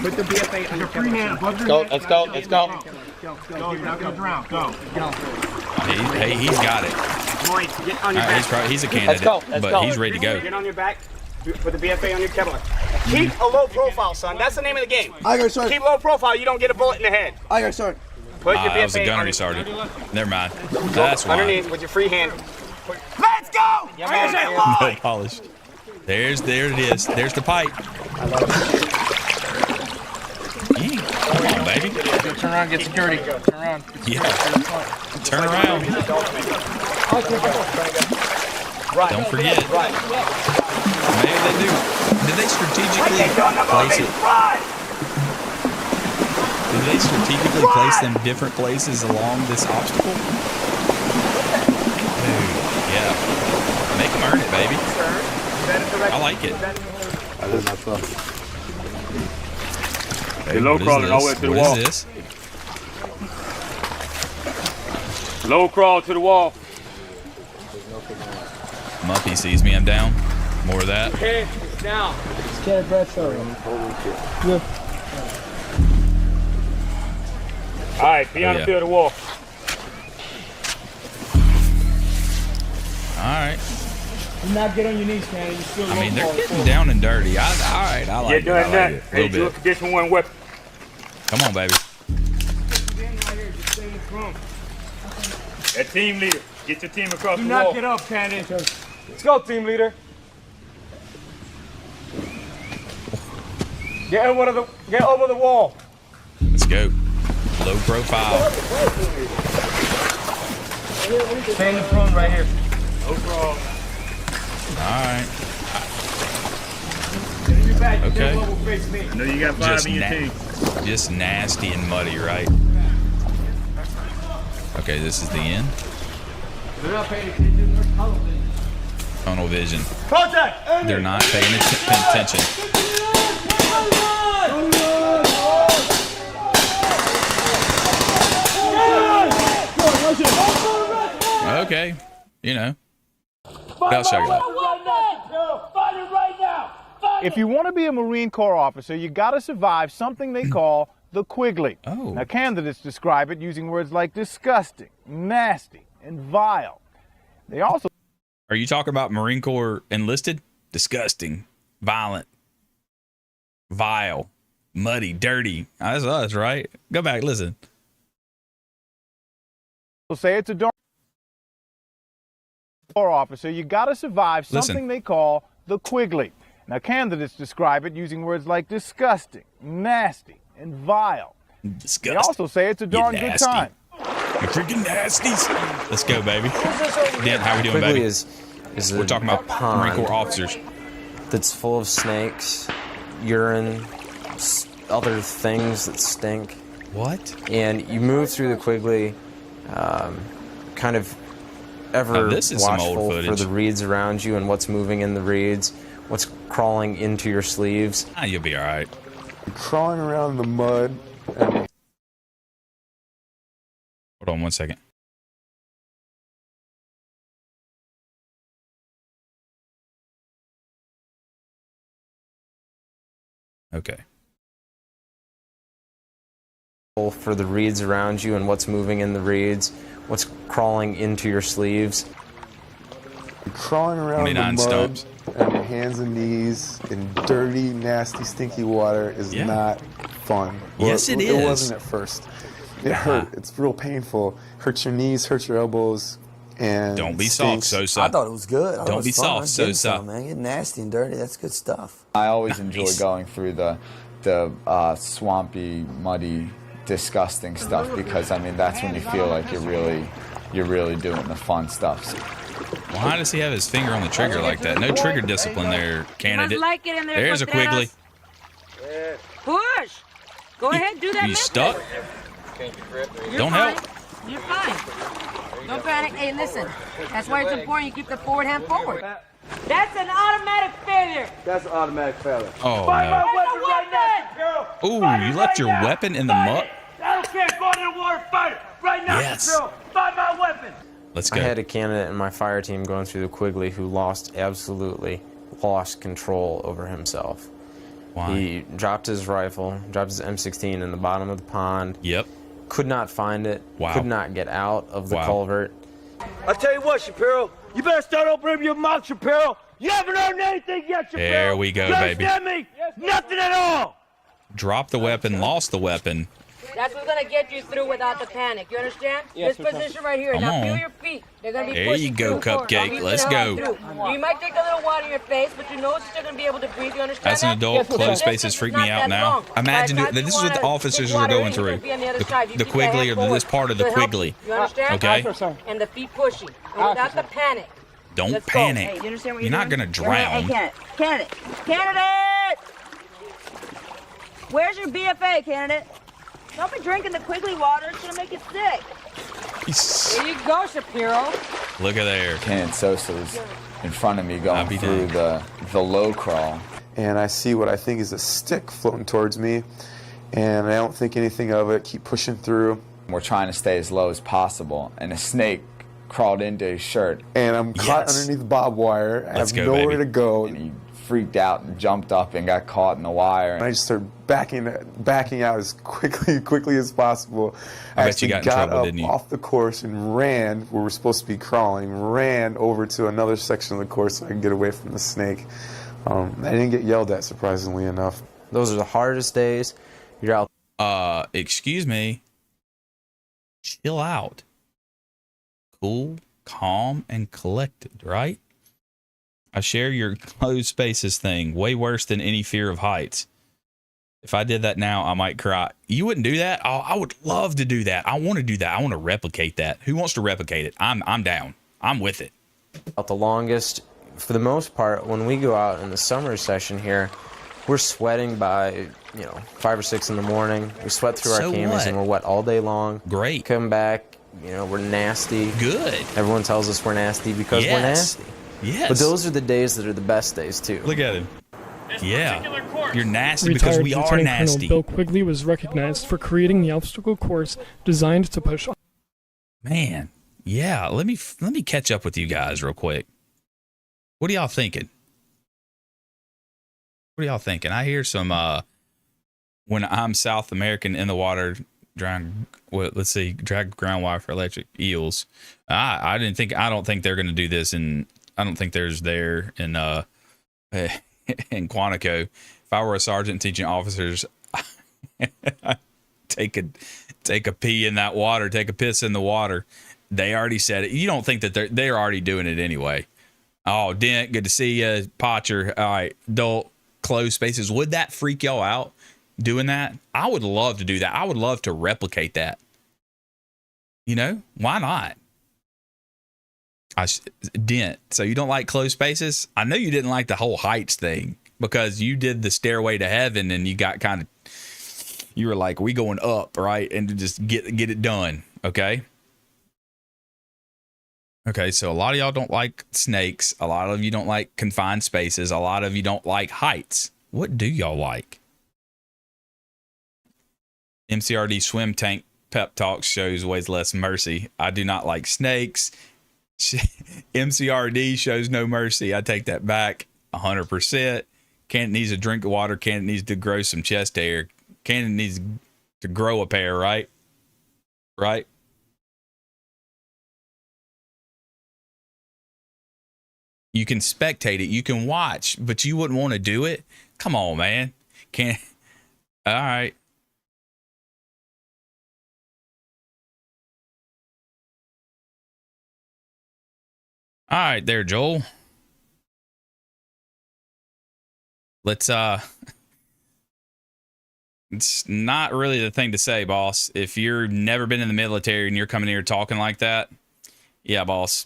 Put the BFA on your free hand above your head. Let's go. Let's go. Go, you're not gonna drown. Go. Hey, he's got it. Get on your back. He's a candidate, but he's ready to go. Get on your back. Put the BFA on your Kevlar. Keep a low profile, son. That's the name of the game. I got sir. Keep low profile. You don't get a bullet in the head. I got sir. Put your BFA that was a gunnery sergeant. Never mind. That's why. Underneath with your free hand. Let's go! No polish. There it is. There's the pipe. I love it. Come on, baby. Turn around, get security. Turn around. Yeah. Turn around. Right. Don't forget. Right. Maybe they do. Did they strategically place it? Did they strategically place them different places along this obstacle? Dude, yeah. Make them earn it, baby. I like it. I live myself. Hey, low crawling all the way to the wall. What is this? Low crawl to the wall. Muppy sees me, I'm down. More of that. Okay, it's down. Scared Bradshaw. Yeah. All right, be on the field of the wall. All right. Do not get on your knees, man. You still I mean, they're getting down and dirty. All right, I like it. I like it. A little bit. Condition one weapon. Come on, baby. That team leader, get your team across Do the not wall. get up, candidate. Let's go, team leader. Get over the wall. Let's go. Low profile. Stay in the front right here. No problem. All right. Okay. I know you got 5 in your team. Just nasty and muddy, right? Okay, this is the end. They're not paying attention. They're tunnel vision. Tunnel vision. Contact! They're not paying attention. Okay, you know. Bell shot it. If you want to be a Marine Corps officer, you got to survive something they call the Quigley. Oh. Now, candidates describe it using words like disgusting, nasty, and vile. They also... Are you talking about Marine Corps enlisted? Disgusting, violent, vile, muddy, dirty. That's us, right? Go back, listen. say it's a dark Corps officer. You got to survive something they call the Quigley. Now, candidates describe it using words like disgusting, nasty, and vile. Disgusting. They also say it's a darn good time. You freaking nasties. Let's go, baby. Dan, how we doing, Quigley baby? is We're talking about Marine Corps officers. That's full of snakes, urine, other things that stink. What? And you move through the Quigley, kind of ever watchful for the reeds around you and what's moving in the reeds, what's crawling into your sleeves. Ah, you'll be all right. You're crawling around in the mud. Hold on 1 second. Okay. For the reeds around you and what's moving in the reeds, what's crawling into your sleeves. You're crawling around in the mud on your hands and knees in dirty, nasty, stinky water is not fun. Yes, it is. It wasn't at first. It hurt. It's real painful. Hurts your knees, hurts your elbows, and don't be soft, Sosa. I thought it was good. Don't be soft, Sosa. Man, get nasty and dirty. That's good stuff. I always enjoy going through the swampy, muddy, disgusting stuff because I mean that's when you feel like you're really doing the fun stuff. Well, how does he have his finger on the trigger like that? No trigger discipline there, candidate. Like it in there, there's a Quigley. Push. Go ahead, do that. You stuck? Don't help. You're fine. Don't panic. Hey, listen. That's why it's important you keep the forward hand forward. That's an automatic failure. That's an automatic failure. Oh, Find no. my weapon right now, Shapiro. Ooh, you left your weapon in the muck? I don't care. Go in the water. Fight it. Right now, Yes. Shapiro. Find my weapon. Let's go. I had a candidate in my fire team going through the Quigley who absolutely lost control over himself. Why? He dropped his rifle, dropped his M16 in the bottom of the pond. Yep. Could not find it. Wow. Could not get out of the culvert. I tell you what, Shapiro. You better start opening your mouth, Shapiro. You haven't earned anything yet, Shapiro. There we go, you baby. Understand me? Nothing at all. Dropped the weapon, lost the weapon. That's what's gonna get you through without the panic. You understand? Yes, this position right here. Come now on. feel your feet. They're gonna be There you pushing go, through. Cupcake. You're Let's gonna go. come through. You might take a little water in your face, but your nose is still gonna be able to breathe. You understand? As an that? adult, closed spaces freak me out now. Imagine this is what the officers are going through. The Quigley or this part of the Quigley. You understand? Okay? And the feet pushing. And without the panic. Don't Let's go. panic. Hey, you understand what You're not going to drown. Hey, candidate! Where's your BFA, candidate? Don't be drinking the Quigley water. It's going to make you sick. There you go, Shapiro. Look at there. Canon Sosa's in front of me going through the low crawl. And I see what I think is a stick floating towards me, and I don't think anything of it, keep pushing through. We're trying to stay as low as possible, and a snake crawled into his shirt. And I'm caught underneath barbed wire. I have nowhere to go. And he freaked out and jumped up and got caught in the wire. And I just started backing out as quickly as possible. I bet you got in trouble, didn't you? Off the course and ran where we're supposed to be crawling, ran over to another section of the course so I could get away from the snake. I didn't get yelled at, surprisingly enough. Those are the hardest days. You're out. Excuse me. Chill out. Cool, calm, and collected, right? I share your closed spaces thing. Way worse than any fear of heights. If I did that now, I might cry. You wouldn't do that? Oh, I would love to do that. I want to do that. I want to replicate that. Who wants to replicate it? I'm down. I'm with it. Out the longest, for the most part, when we go out in the summer session here, we're sweating by 5 or 6 in the morning. We sweat through our camis and we're wet all day long. Great. Come back, we're nasty. Good. Everyone tells us we're nasty because we're nasty. Yes. But those are the days that are the best days too. Look at him. Yeah. You're nasty because we are nasty. Colonel Bill Quigley was recognized for creating the obstacle course designed to push. Man, yeah. Let me catch up with you guys real quick. What are y'all thinking? I hear some when I'm South American in the water drag ground wire for electric eels. I don't think they're going to do this, and I don't think there's there in in Quantico. If I were a sergeant teaching officers, I'd take a pee in that water, take a piss in the water. They already said it. You don't think that they're already doing it anyway? Oh, Dent, good to see you. Potcher, all right. Adult closed spaces. Would that freak y'all out doing that? I would love to do that. I would love to replicate that. Why not? Dent, so you don't like closed spaces? I know you didn't like the whole heights thing because you did the stairway to heaven and you got you were like, we going up, right? And to just get it done, okay? Okay, so a lot of y'all don't like snakes. A lot of you don't like confined spaces. A lot of you don't like heights. What do y'all like? MCRD swim tank pep talk shows ways less mercy. I do not like snakes. MCRD shows no mercy. I take that back 100%. Cannon needs a drink of water. Cannon needs to grow some chest hair. Cannon needs to grow a pair, right? Right? You can spectate it. You can watch, but you wouldn't want to do it. Come on, man. All right. All right there, Joel. Let's, it's not really the thing to say, boss. If you're never been in the military and you're coming here talking like that, yeah, boss,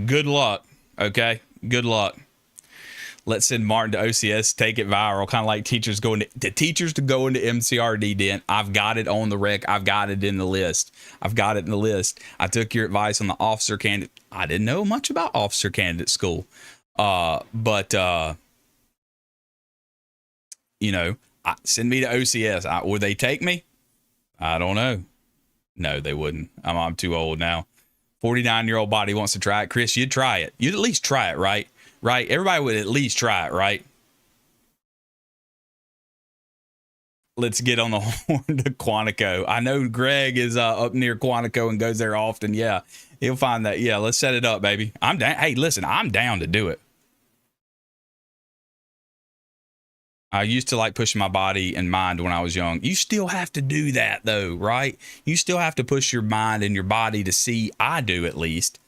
good luck. Okay, good luck. Let's send Martin to OCS, take it viral, kind of like teachers to go into MCRD. Dent, I've got it on the rec. I've got it in the list. I took your advice on the officer candidate. I didn't know much about officer candidate school, but send me to OCS. Would they take me? I don't know. No, they wouldn't. I'm too old now. 49-year-old body wants to try it. Chris, you'd try it. You'd at least try it, right? Right? Everybody would at least try it, right? Let's get on the horn to Quantico. I know Greg is up near Quantico and goes there often. Yeah, he'll find that. Yeah, let's set it up, baby. I'm down. Hey, listen, I'm down to do it. I used to like pushing my body and mind when I was young. You still have to do that, though, right? You still have to push your mind and your body to see. I do at least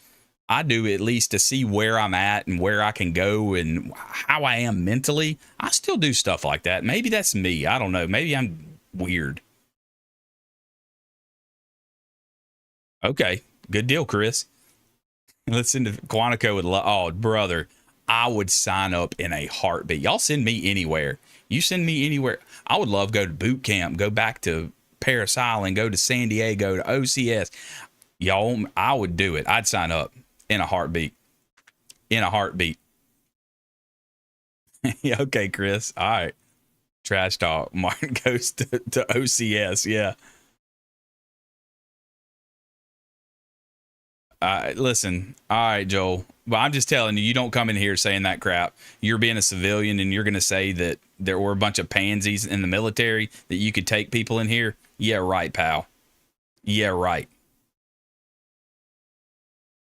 to see where I'm at and where I can go and how I am mentally. I still do stuff like that. Maybe that's me. I don't know. Maybe I'm weird. Okay. Good deal, Chris. Listen to Quantico with oh, brother, I would sign up in a heartbeat. Y'all send me anywhere. You send me anywhere. I would love to go to boot camp, go back to Paris Island, go to San Diego, to OCS. Y'all, I would do it. I'd sign up. In a heartbeat. In a heartbeat. Yeah, okay, Chris. All right. Trash talk. Martin goes to OCS. Yeah. Listen. All right, Joel. But I'm just telling you, you don't come in here saying that crap. You're being a civilian and you're going to say that there were a bunch of pansies in the military that you could take people in here. Yeah, right, pal. Yeah, right.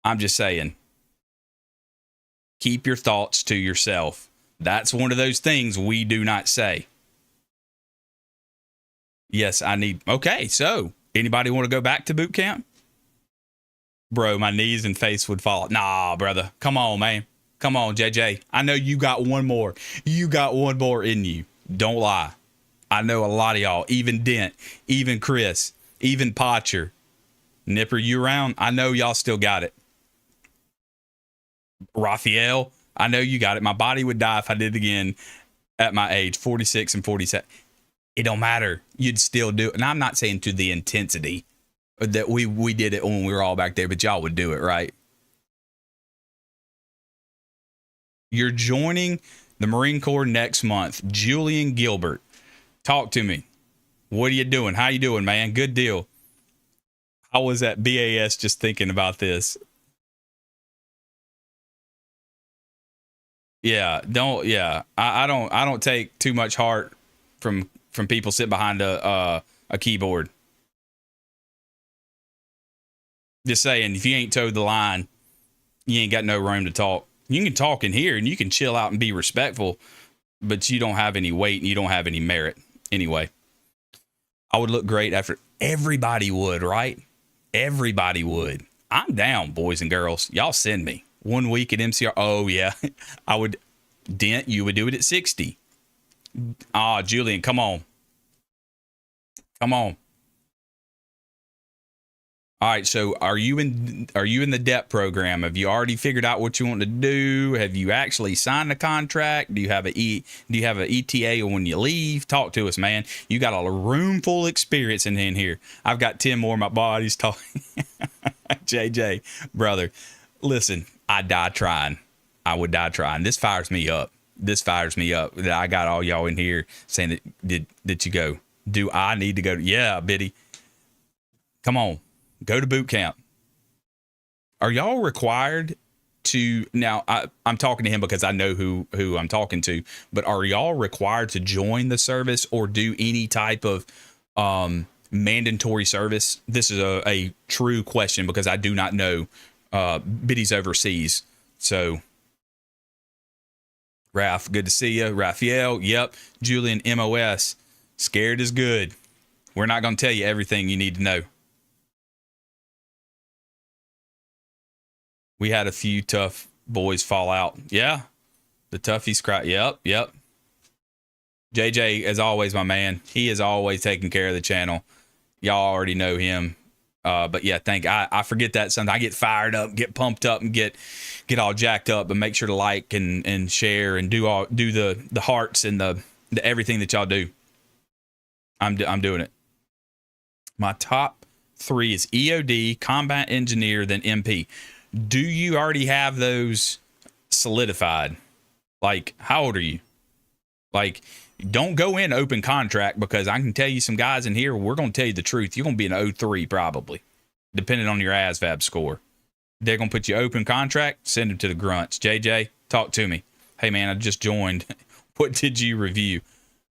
I'm just saying. Keep your thoughts to yourself. That's one of those things we do not say. Yes, I need. Okay, so anybody want to go back to boot camp? Bro, my knees and face would fall. Nah, brother. Come on, man. Come on, JJ. I know you got one more. You got one more in you. Don't lie. I know a lot of y'all, even Dent, even Chris, even Potcher. Nipper, you around? I know y'all still got it. Raphael, I know you got it. My body would die if I did it again at my age, 46 and 47. It don't matter. You'd still do it. And I'm not saying to the intensity that we did it when we were all back there, but y'all would do it, right? You're joining the Marine Corps next month. Julian Gilbert, talk to me. What are you doing? How you doing, man? Good deal. I was at BAS just thinking about this. Yeah, I don't take too much heart from people sitting behind a keyboard. Just saying, if you ain't towed the line, you ain't got no room to talk. You can talk in here and you can chill out and be respectful, but you don't have any weight and you don't have any merit. Anyway, I would look great after. Everybody would, right? Everybody would. I'm down, boys and girls. Y'all send me. 1 week at MCR. Oh, yeah. I would. Dent, you would do it at 60. Julian, come on. Come on. All right, so are you in the DEP program? Have you already figured out what you want to do? Have you actually signed a contract? Do you have a ETA when you leave? Talk to us, man. You got a room full of experience in here. I've got 10 more. My body's talking. JJ, brother, listen, I die trying. I would die trying. This fires me up. That I got all y'all in here saying that you go. Do I need to go? Yeah, Biddy. Come on. Go to boot camp. Are y'all required to now? I'm talking to him because I know who I'm talking to. But are y'all required to join the service or do any type of mandatory service? This is a true question because I do not know. Biddy's overseas, so. Raph, good to see you. Raphael, yep. Julian, MOS, scared is good. We're not going to tell you everything you need to know. We had a few tough boys fall out. Yeah. The toughies cry. Yep. JJ, as always, my man. He is always taking care of the channel. Y'all already know him. But yeah, I forget that sometimes. I get fired up, get pumped up, and get all jacked up. But make sure to like and share and do the hearts and the everything that y'all do. I'm doing it. My top 3 is EOD, Combat Engineer, then MP. Do you already have those solidified? Like, how old are you? Like, don't go in open contract because I can tell you some guys in here, we're going to tell you the truth. You're going to be an 03 probably, depending on your ASVAB score. They're going to put you open contract, send them to the grunts. JJ, talk to me. Hey, man, I just joined. What did you review?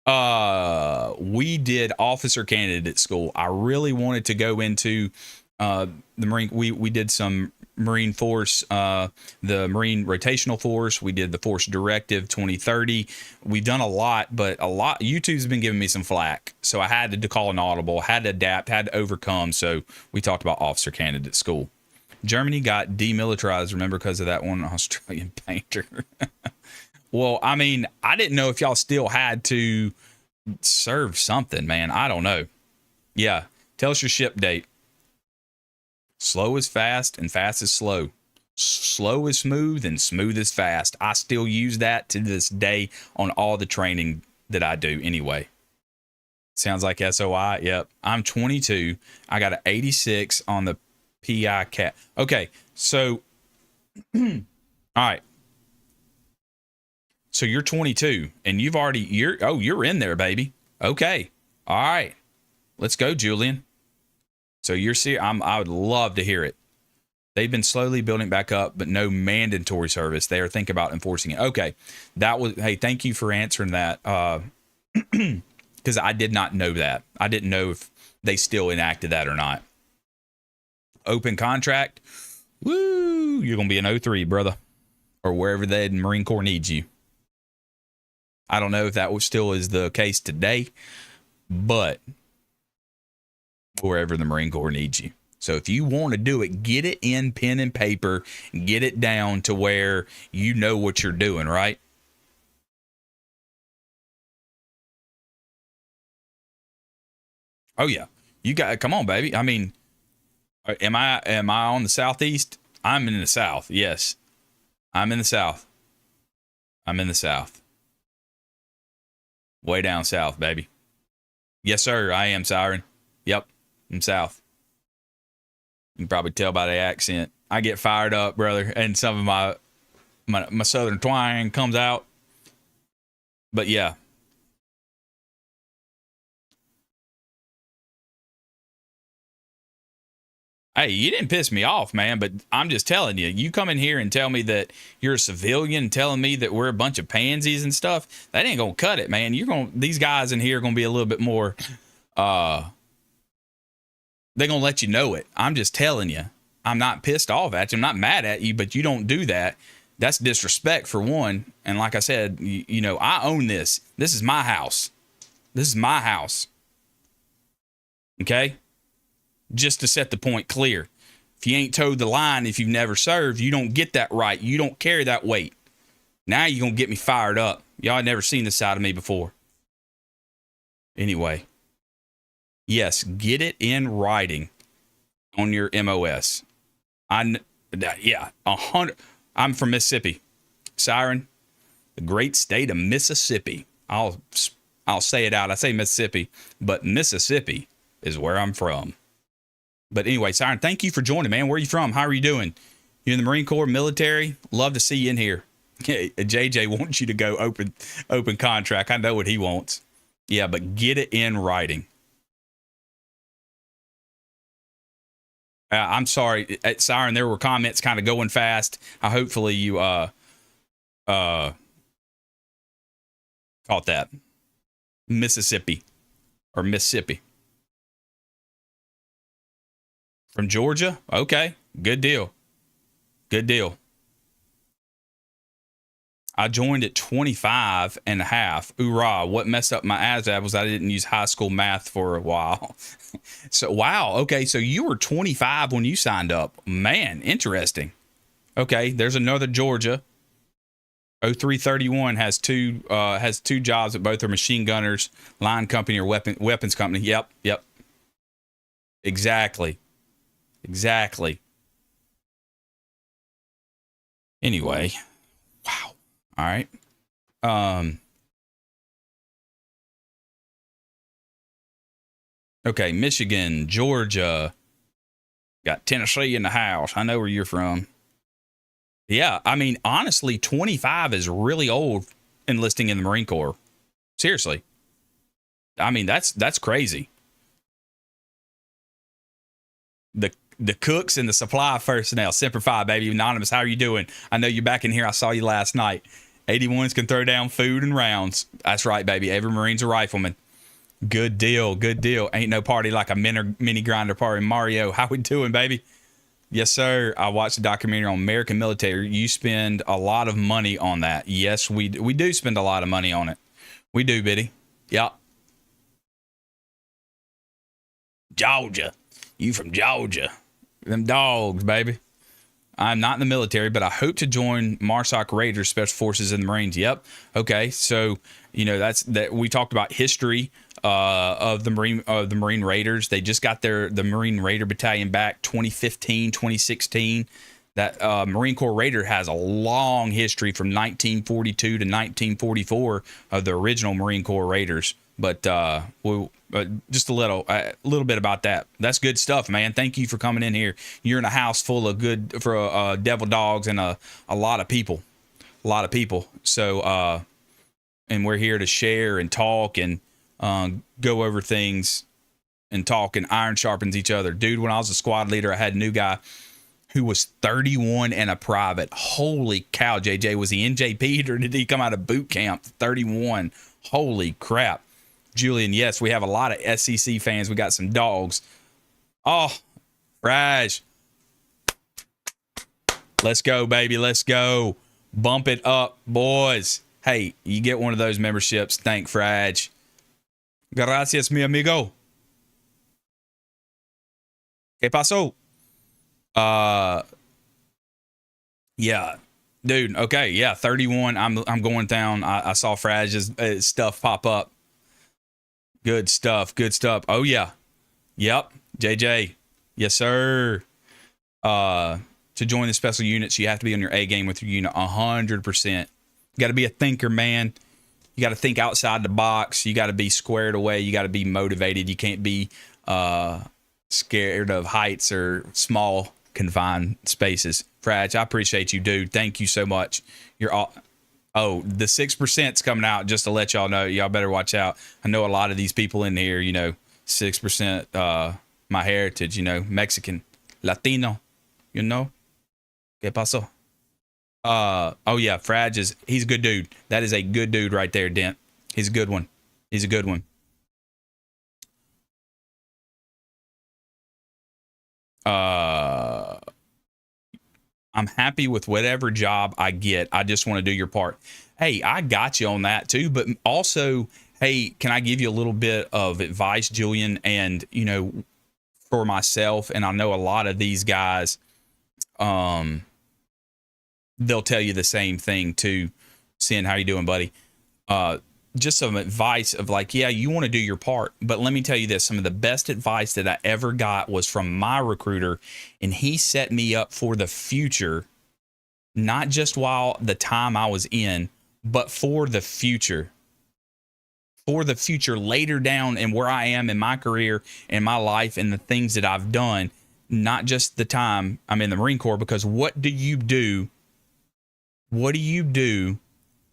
We did officer candidate school. I really wanted to go into the Marine. We did some Marine Force, the Marine Rotational Force. We did the Force Directive 2030. We've done a lot, but YouTube's been giving me some flack. So I had to call an audible, had to adapt, had to overcome. So we talked about officer candidate school. Germany got demilitarized, remember, because of that one Australian painter. Well, I mean, I didn't know if y'all still had to serve something, man. I don't know. Yeah. Tell us your ship date. Slow is fast and fast is slow. Slow is smooth and smooth is fast. I still use that to this day on all the training that I do anyway. Sounds like SOI. Yep. I'm 22. I got an 86 on the PI cat. Okay. So All right. So you're 22 and you're in there, baby. Okay. All right. Let's go, Julian. So I would love to hear it. They've been slowly building back up, but no mandatory service. They are thinking about enforcing it. Okay. Hey, thank you for answering that. Because I did not know that. I didn't know if they still enacted that or not. Open contract. Woo! You're going to be an 03, brother. Or wherever the Marine Corps needs you. I don't know if that still is the case today, but wherever the Marine Corps needs you. So if you want to do it, get it in pen and paper and get it down to where you know what you're doing, right? Oh yeah. You got, come on, baby. I mean, am I on the Southeast? I'm in the South. Yes. I'm in the South. I'm in the South. Way down south, baby. Yes, sir. I am, Siren. Yep. I'm South. You can probably tell by the accent. I get fired up, brother, and some of my Southern twang comes out. But yeah. Hey, you didn't piss me off, man, but I'm just telling you, you come in here and tell me that you're a civilian, telling me that we're a bunch of pansies and stuff, that ain't gonna cut it, man. These guys in here are gonna be a little bit more, they're gonna let you know it. I'm just telling you, I'm not pissed off at you. I'm not mad at you, but you don't do that. That's disrespect for one. And like I said, you know, I own this. This is my house. This is my house. Okay? Just to set the point clear. If you ain't towed the line, if you've never served, you don't get that right. You don't carry that weight. Now you're going to get me fired up. Y'all had never seen this side of me before. Anyway. Yes, get it in writing on your MOS. Yeah, 100. I'm from Mississippi. Siren, the great state of Mississippi. I'll say it out. I say Mississippi, but Mississippi is where I'm from. But anyway, Siren, thank you for joining, man. Where are you from? How are you doing? You in the Marine Corps, military? Love to see you in here. JJ wants you to go open contract. I know what he wants. Yeah, but get it in writing. I'm sorry, Siren, there were comments kind of going fast. Hopefully you caught that. Mississippi. From Georgia? Okay. Good deal. I joined at 25 and a half. Hoorah. What messed up my ASVAB was I didn't use high school math for a while. So, wow. Okay. So you were 25 when you signed up. Man, interesting. Okay. There's another Georgia. 0331 has two jobs at both are machine gunners, line company, or weapons company. Yep. Exactly. Anyway. Wow. All right. Okay, Michigan, Georgia. Got Tennessee in the house. I know where you're from. Yeah, I mean, honestly, 25 is really old enlisting in the Marine Corps. Seriously. I mean, that's crazy. The cooks and the supply personnel. Semper Fi, baby. Anonymous, how are you doing? I know you're back in here. I saw you last night. 81s can throw down food and rounds. That's right, baby. Every Marine's a rifleman. Good deal. Ain't no party like a mini grinder party. Mario, how we doing, baby? Yes, sir. I watched a documentary on American military. You spend a lot of money on that. Yes, we do spend a lot of money on it. We do, Biddy. Yep. Georgia. You from Georgia. Them dogs, baby. I'm not in the military, but I hope to join MARSOC Raiders, Special Forces in the Marines. Yep. Okay. So, you know, that we talked about history of the Marine Raiders. They just got the Marine Raider Battalion back 2015, 2016. That Marine Corps Raider has a long history from 1942 to 1944 of the original Marine Corps Raiders. But just a little bit about that. That's good stuff, man. Thank you for coming in here. You're in a house full of devil dogs and a lot of people. So, and we're here to share and talk and go over things and talk, and iron sharpens each other. Dude, when I was a squad leader, I had a new guy who was 31 and a private. Holy cow, JJ. Was he NJP'd or did he come out of boot camp? 31. Holy crap. Julian, yes, we have a lot of SEC fans. We got some dogs. Oh, Raj. Let's go, baby. Let's go. Bump it up, boys. Hey, you get one of those memberships. Thank Fraj. Gracias, mi amigo. ¿Qué pasó? Yeah, dude. Okay, yeah, 31. I'm going down. I saw Fraj's stuff pop up. Good stuff. Oh yeah, yep. JJ, yes sir. To join the special units, you have to be on your A game with your unit 100%. You got to be a thinker, man. You got to think outside the box. You got to be squared away. You got to be motivated. You can't be scared of heights or small confined spaces. Fraj, I appreciate you, dude. Thank you so much. You're all. Oh, the 6%'s coming out. Just to let y'all know, y'all better watch out. I know a lot of these people in here. 6%. My heritage. Mexican, Latino. ¿Qué pasó? Oh yeah, Fraj he's a good dude. That is a good dude right there, Dent. He's a good one. I'm happy with whatever job I get. I just want to do your part. Hey, I got you on that too. But also, hey, can I give you a little bit of advice, Julian? And, for myself, and I know a lot of these guys, they'll tell you the same thing too. Sin, how you doing, buddy? Just some advice of yeah, you want to do your part. But let me tell you this, some of the best advice that I ever got was from my recruiter, and he set me up for the future, not just while the time I was in, but for the future. For the future later down and where I am in my career and my life and the things that I've done, not just the time I'm in the Marine Corps, because what do you do? What do you do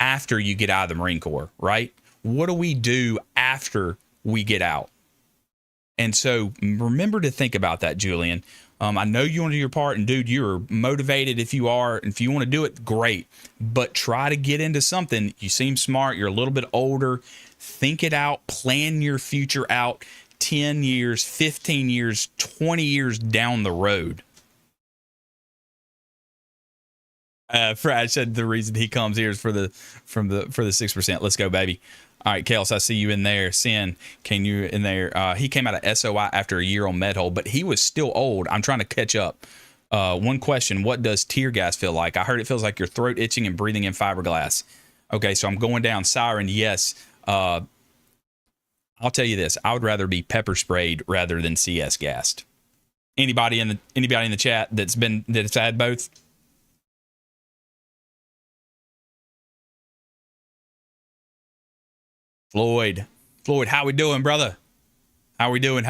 after you get out of the Marine Corps, right? What do we do after we get out? And so remember to think about that, Julian. I know you want to do your part, and dude, you're motivated if you are. If you want to do it, great. But try to get into something. You seem smart. You're a little bit older. Think it out. Plan your future out 10 years, 15 years, 20 years down the road. Fraj said the reason he comes here is for the 6%. Let's go, baby. All right, Kels, I see you in there. Sin, can you in there? He came out of SOI after a year on Medhole, but he was still old. I'm trying to catch up. One question: what does tear gas feel like? I heard it feels like your throat itching and breathing in fiberglass. Okay, so I'm going down. Siren, yes. I'll tell you this: I would rather be pepper sprayed rather than CS gassed. Anybody in the chat that's had both? Floyd, how we doing, brother? How we doing?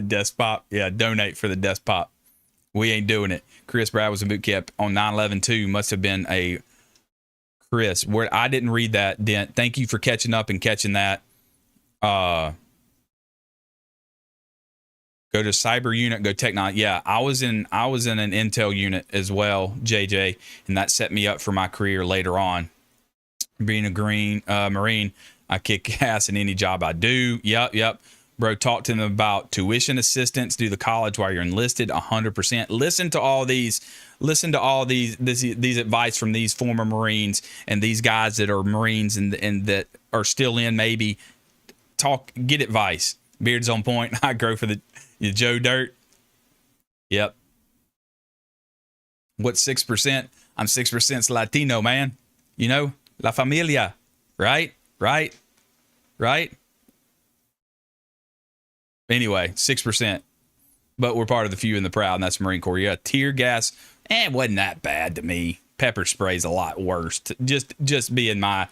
Desk pop. Yeah, donate for the desk pop. We ain't doing it. Chris Brad was in boot camp on 9/11 too. Must have been a Chris. Where I didn't read that, Dent. Thank you for catching up and catching that. Go to cyber unit, go technology. Yeah, I was in an intel unit as well, JJ, and that set me up for my career later on. Being a Marine, I kick ass in any job I do. Yep. Bro, talk to them about tuition assistance. Do the college while you're enlisted. 100%. Listen to all these advice from these former Marines and these guys that are Marines and that are still in. Maybe get advice. Beard's on point. I grow for the Joe Dirt. Yep. What's 6%? I'm 6% Latino, man. La familia, right? Anyway, 6%. But we're part of the few and the proud, and that's Marine Corps. Yeah, tear gas, it wasn't that bad to me. Pepper spray's a lot worse. Just being my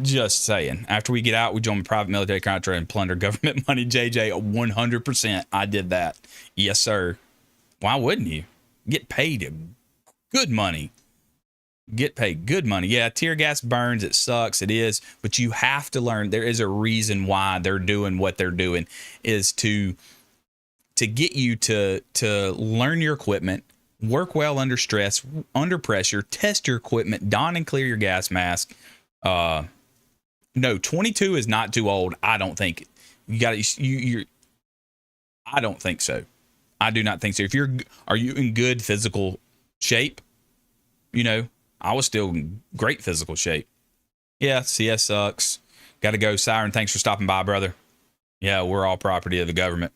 Just saying. After we get out, we join a private military contract and plunder government money. JJ, 100%. I did that. Yes, sir. Why wouldn't you? Get paid good money. Get paid good money. Yeah, tear gas burns. It sucks. It is. But you have to learn. There is a reason why they're doing what they're doing, is to get you to learn your equipment, work well under stress, under pressure, test your equipment, don and clear your gas mask. No, 22 is not too old. I don't think I don't think so. I do not think so. Are you in good physical shape? You know, I was still in great physical shape. Yeah, CS sucks. Got to go. Siren, thanks for stopping by, brother. Yeah, we're all property of the government.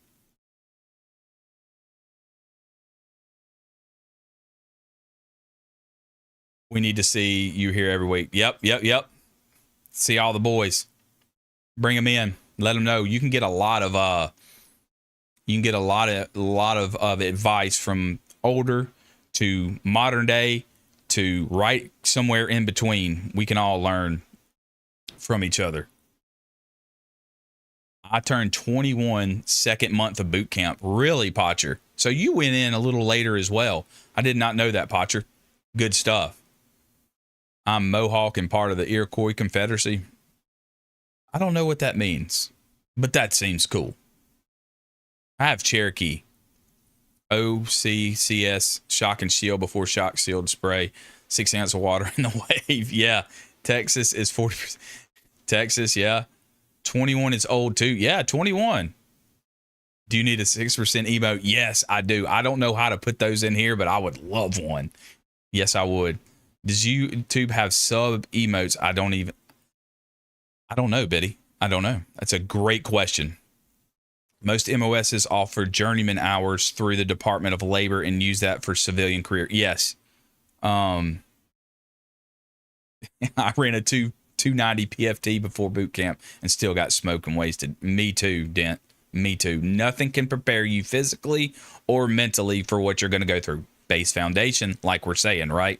We need to see you here every week. Yep. See all the boys. Bring them in. Let them know. You can get a lot of advice from older to modern day to right somewhere in between. We can all learn from each other. I turned 21 second month of boot camp. Really, Potcher? So you went in a little later as well. I did not know that, Potcher. Good stuff. I'm Mohawk and part of the Iroquois Confederacy. I don't know what that means, but that seems cool. I have Cherokee. OCCS shock and shield before shock shield spray. 6 ounces of water in the wave. Yeah. Texas is 40%. Texas, yeah. 21 is old too. Yeah, 21. Do you need a 6% emote? Yes, I do. I don't know how to put those in here, but I would love one. Yes, I would. Does YouTube have sub emotes? I don't know, Biddy. I don't know. That's a great question. Most MOSs offer journeyman hours through the Department of Labor and use that for civilian career. Yes. I ran a 290 PFT before boot camp and still got smoked and wasted. Me too, Dent. Me too. Nothing can prepare you physically or mentally for what you're going to go through. Base foundation, like we're saying, right?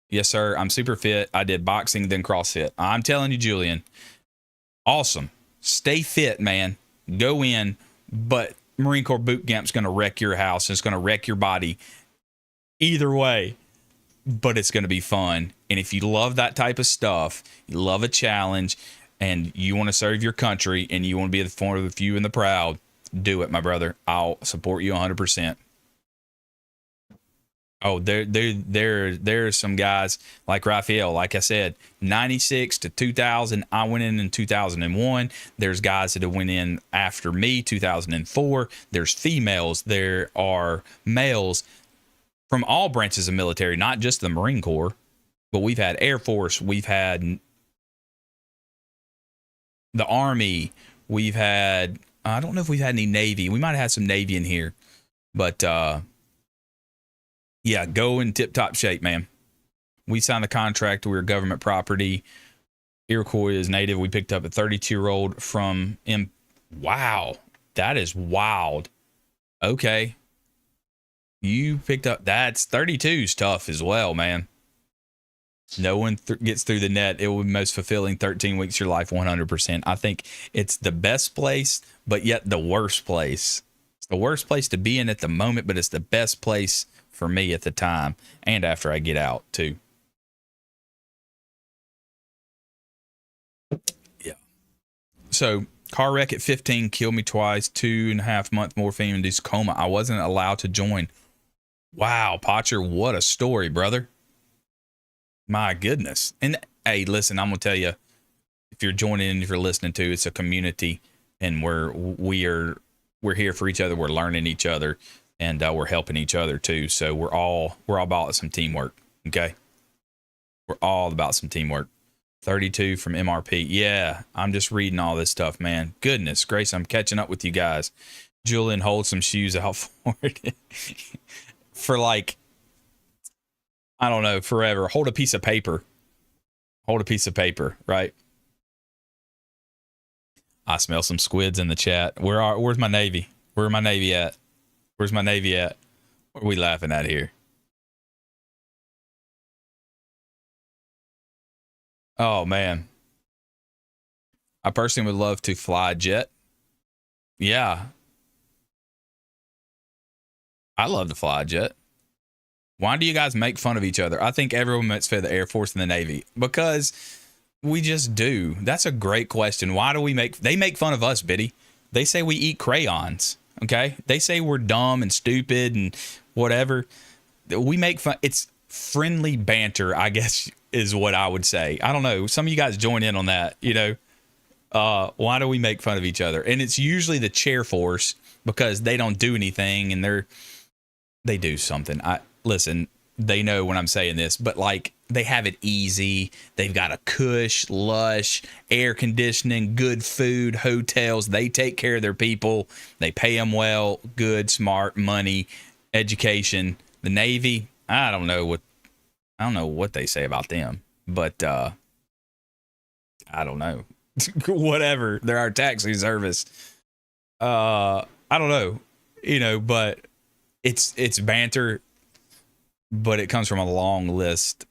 Yes, sir. I'm super fit. I did boxing, then CrossFit. I'm telling you, Julian, awesome. Stay fit, man. Go in, but Marine Corps boot camp's going to wreck your house. It's going to wreck your body. Either way, but it's going to be fun. And if you love that type of stuff, you love a challenge, and you want to serve your country, and you want to be for the few and the proud, do it, my brother. I'll support you 100%. Oh, there are some guys like Raphael. Like I said, 96 to 2000. I went in 2001. There's guys that have went in after me, 2004. There's females. There are males from all branches of military, not just the Marine Corps, but we've had Air Force. We've had the Army. We've had, I don't know if we've had any Navy. We might have had some Navy in here, but yeah, go in tip-top shape, man. We signed a contract. We were government property. Iroquois is native. We picked up a 32-year-old from Wow, that is wild. Okay. You picked up, that's 32's tough as well, man. No one gets through the net. It will be most fulfilling 13 weeks of your life, 100%. I think it's the best place, but yet the worst place. It's the worst place to be in at the moment, but it's the best place for me at the time and after I get out too. Yeah. So car wreck at 15, killed me twice, 2.5 month morphine induced coma. I wasn't allowed to join. Wow, Potcher, what a story, brother. My goodness. And hey, listen, I'm gonna tell you, if you're joining in, if you're listening to, it's a community, and we're here for each other. We're learning each other. And we're helping each other too. So we're all about some teamwork. Okay. We're all about some teamwork. 32 from MRP. Yeah. I'm just reading all this stuff, man. Goodness gracious. I'm catching up with you guys. Julian, hold some shoes out for it. For like, I don't know, forever. Hold a piece of paper. Hold a piece of paper, right? I smell some squids in the chat. Where's my Navy? Where's my Navy at? Where's my Navy at? What are we laughing at here? Oh man. I personally would love to fly a jet. Yeah. I love to fly a jet. Why do you guys make fun of each other? I think everyone makes fun of the Air Force and the Navy because we just do. That's a great question. Why do they make fun of us, Biddy? They say we eat crayons. Okay. They say we're dumb and stupid and whatever. We make fun. It's friendly banter, I guess, is what I would say. I don't know. Some of you guys join in on that, why do we make fun of each other? And it's usually the chair force because they don't do anything and they do something. Listen, they know when I'm saying this, but like they have it easy. They've got a cush, lush, air conditioning, good food, hotels. They take care of their people. They pay them well, good, smart, money, education. The Navy, I don't know what they say about them, but I don't know. Whatever. They're our taxi service. I don't know, but it's banter, but it comes from a long list.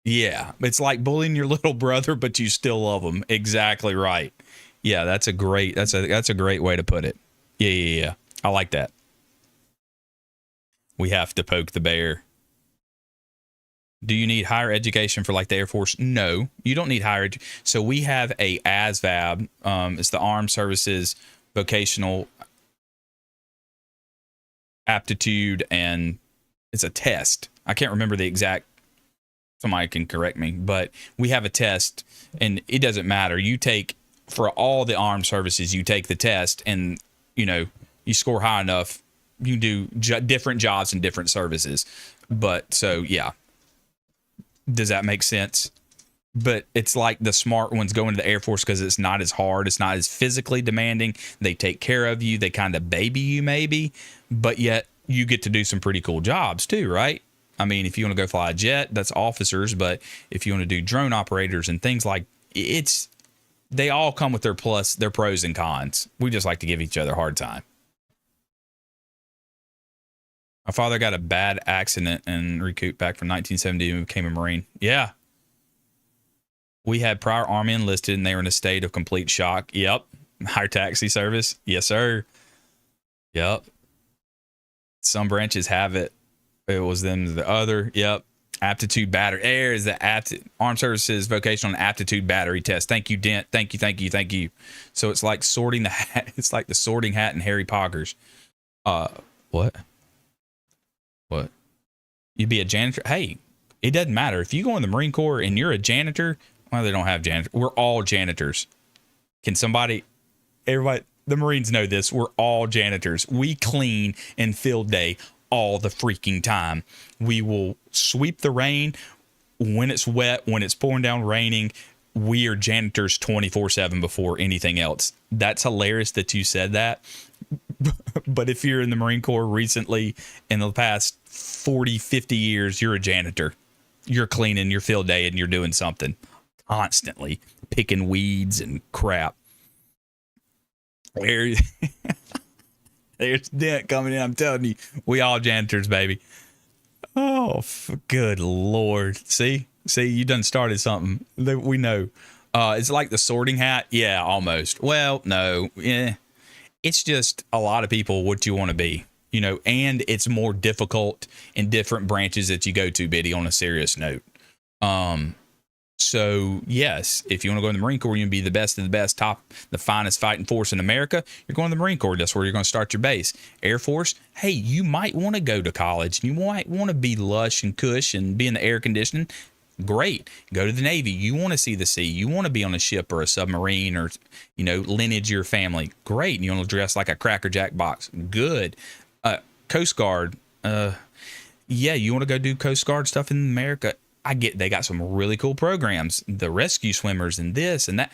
Yeah. It's like bullying your little brother, but you still love him. Exactly right. Yeah. That's a great way to put it. Yeah. I like that. We have to poke the bear. Do you need higher education for like the Air Force? No, you don't need higher. So we have a ASVAB. It's the Armed Services Vocational Aptitude, and it's a test. I can't remember the exact. Somebody can correct me, but we have a test, and it doesn't matter. You take for all the armed services. You take the test, and you score high enough. You do different jobs in different services. But so yeah. Does that make sense? But it's like the smart ones go into the Air Force because it's not as hard. It's not as physically demanding. They take care of you. They kind of baby you maybe, but yet you get to do some pretty cool jobs too, right? I mean, if you want to go fly a jet, that's officers. But if you want to do drone operators and things like they all come with their pros and cons. We just like to give each other a hard time. My father got a bad accident and recouped back from 1970 and became a Marine. Yeah. We had prior Army enlisted and they were in a state of complete shock. Yep. Higher taxi service. Yes, sir. Yep. Some branches have it. It was them the other. Yep. Aptitude battery. There is the Armed Services Vocational and Aptitude Battery Test. Thank you, Dent. Thank you. So it's like sorting the hat. It's like the sorting hat in Harry Potter's. What? What? You'd be a janitor? Hey, it doesn't matter. If you go in the Marine Corps and you're a janitor, well, they don't have janitors. We're all janitors. Everybody, the Marines know this. We're all janitors. We clean in field day all the freaking time. We will sweep the rain when it's wet, when it's pouring down raining. We are janitors 24/7 before anything else. That's hilarious that you said that. But if you're in the Marine Corps recently, in the past 40, 50 years, you're a janitor. You're cleaning your field day and you're doing something constantly, picking weeds and crap. There's Dent coming in. I'm telling you, we all janitors, baby. Oh, good Lord. See, you done started something. We know. It's like the sorting hat. Yeah, almost. Well, no. Yeah. It's just a lot of people what you want to be, and it's more difficult in different branches that you go to, Biddy, on a serious note. So yes, if you want to go in the Marine Corps, you want to be the best of the best, the finest fighting force in America, you're going to the Marine Corps. That's where you're going to start your base. Air Force, hey, you might want to go to college. You might want to be lush and cush and be in the air conditioning. Great. Go to the Navy. You want to see the sea. You want to be on a ship or a submarine or, lineage your family. Great. You want to dress like a Cracker Jack box. Good. Coast Guard. Yeah, you want to go do Coast Guard stuff in America. I get they got some really cool programs. The rescue swimmers and this and that.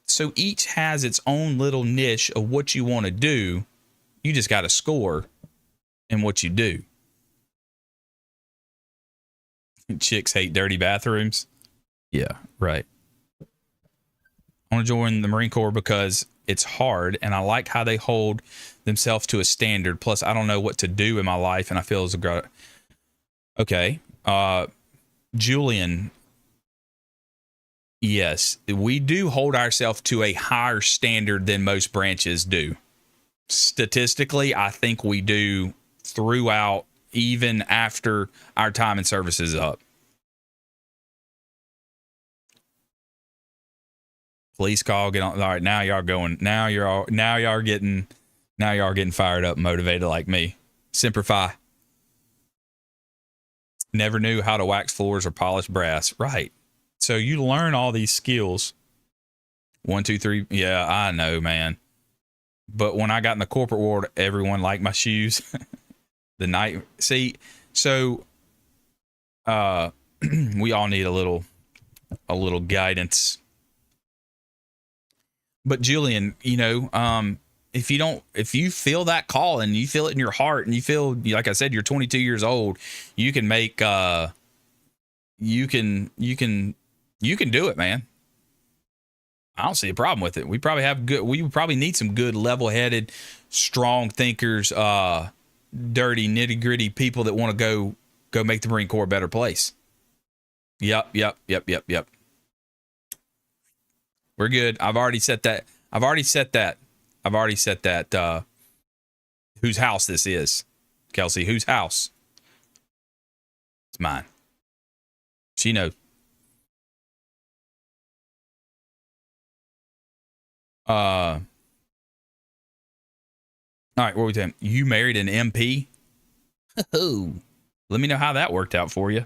So each has its own little niche of what you want to do. You just got to score in what you do. Chicks hate dirty bathrooms. Yeah, right. I want to join the Marine Corps because it's hard and I like how they hold themselves to a standard. Plus, I don't know what to do in my life and I feel as a okay. Julian, Yes, we do hold ourselves to a higher standard than most branches do. Statistically, I think we do throughout, even after our time in service is up. Police call, get on. All right, now y'all going. Now y'all getting fired up, motivated like me. Semper Fi. Never knew how to wax floors or polish brass. Right. So you learn all these skills. 1, 2, 3. Yeah, I know, man. But when I got in the corporate world, everyone liked my shoes. The night. See, so we all need a little guidance. But Julian, you know, if you feel that call and you feel it in your heart and you feel, like I said, you're 22 years old, you can make, you can do it, man. I don't see a problem with it. We probably need some good, level-headed, strong thinkers, dirty, nitty-gritty people that want to go make the Marine Corps a better place. Yep. We're good. I've already set that. Whose house this is, Kelsey? Whose house? It's mine. She knows. All right, what are we saying? You married an MP? Oh, let me know how that worked out for you.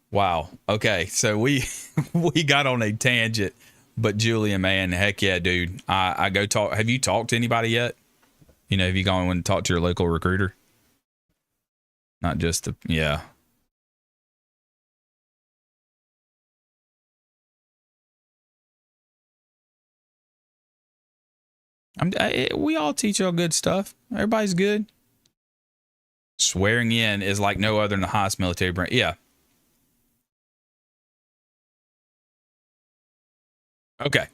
Wow. Okay, so we got on a tangent, but Julian, man, heck yeah, dude. I go talk. Have you talked to anybody yet? You know, have you gone and talked to your local recruiter? Not just the, yeah. We all teach y'all good stuff. Everybody's good. Swearing in is like no other in the highest military branch. Yeah. Okay.